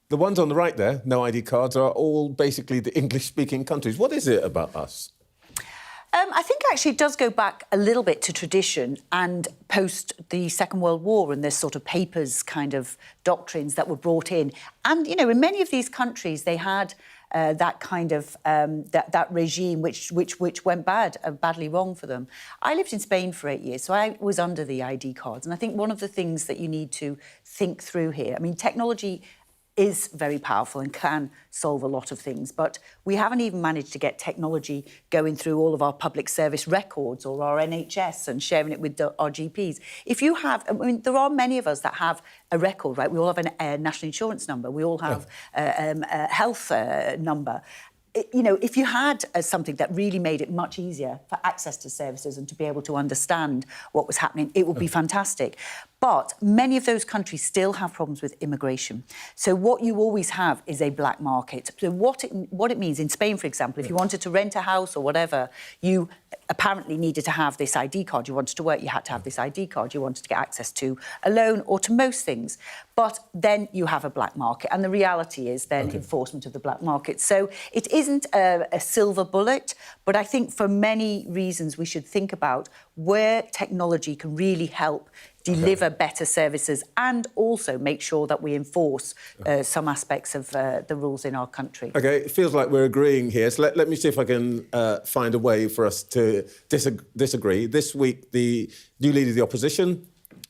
the ones on the right there, no ID cards, are all basically the English-speaking countries. What is it about us? I think actually it does go back a little bit to tradition and post the Second World War and this sort of papers kind of doctrines that were brought in. And, you know, in many of these countries, they had that kind of that regime which went badly wrong for them. I lived in Spain for 8 years, so I was under the ID cards. And I think one of the things that you need to think through here, I mean, technology is very powerful and can solve a lot of things, but we haven't even managed to get technology going through all of our public service records or our NHS and sharing it with our GPs. If you have, I mean, there are many of us that have a record, right? We all have a national insurance number. We all have a health number. You know, if you had something that really made it much easier for access to services and to be able to understand what was happening, it would be fantastic. But many of those countries still have problems with immigration. So what you always have is a black market. So what it means, in Spain, for example, if you wanted to rent a house or whatever, you apparently needed to have this ID card. You wanted to work, you had to have this ID card. You wanted to get access to a loan or to most things. But then you have a black market, and the reality is then enforcement of the black market. So it isn't a silver bullet, but I think for many reasons we should think about where technology can really help deliver better services and also make sure that we enforce some aspects of the rules in our country. OK, it feels like we're agreeing here. So let me see if I can find a way for us to disagree. This week, the new leader of the opposition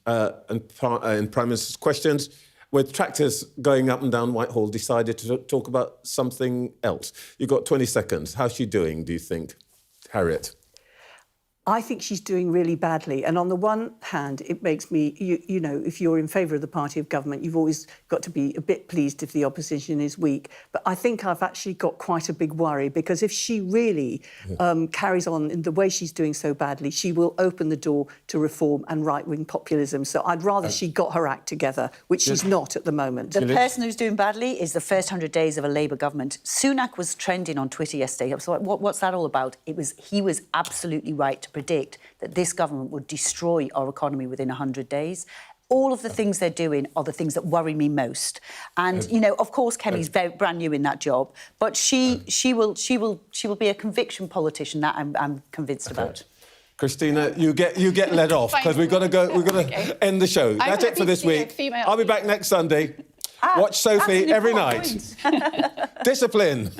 and Prime Minister's questions, with tractors going up and down Whitehall, decided to talk about something else. You've got 20 seconds. How's she doing, do you think, Harriet? I think she's doing really badly. And on the one hand, it makes me, you know, if you're in favour of the party of government, you've always got to be a bit pleased if the opposition is weak. But I think I've actually got quite a big worry, because if she really carries on in the way she's doing so badly, she will open the door to reform and right-wing populism. So I'd rather she got her act together, which she's not at the moment. The person who's doing badly is the first 100 days of a Labour government. Sunak was trending on Twitter yesterday. I was like, what's that all about? He was absolutely right to predict that this government would destroy our economy within 100 days. All of the things they're doing are the things that worry me most. And, you know, of course, Kenny's brand new in that job, but she will be a conviction politician. That I'm convinced about. Christina, you get let off, because we've got to end the show. That's it for this week. I'll be back next Sunday. Watch Sophie every night. Discipline.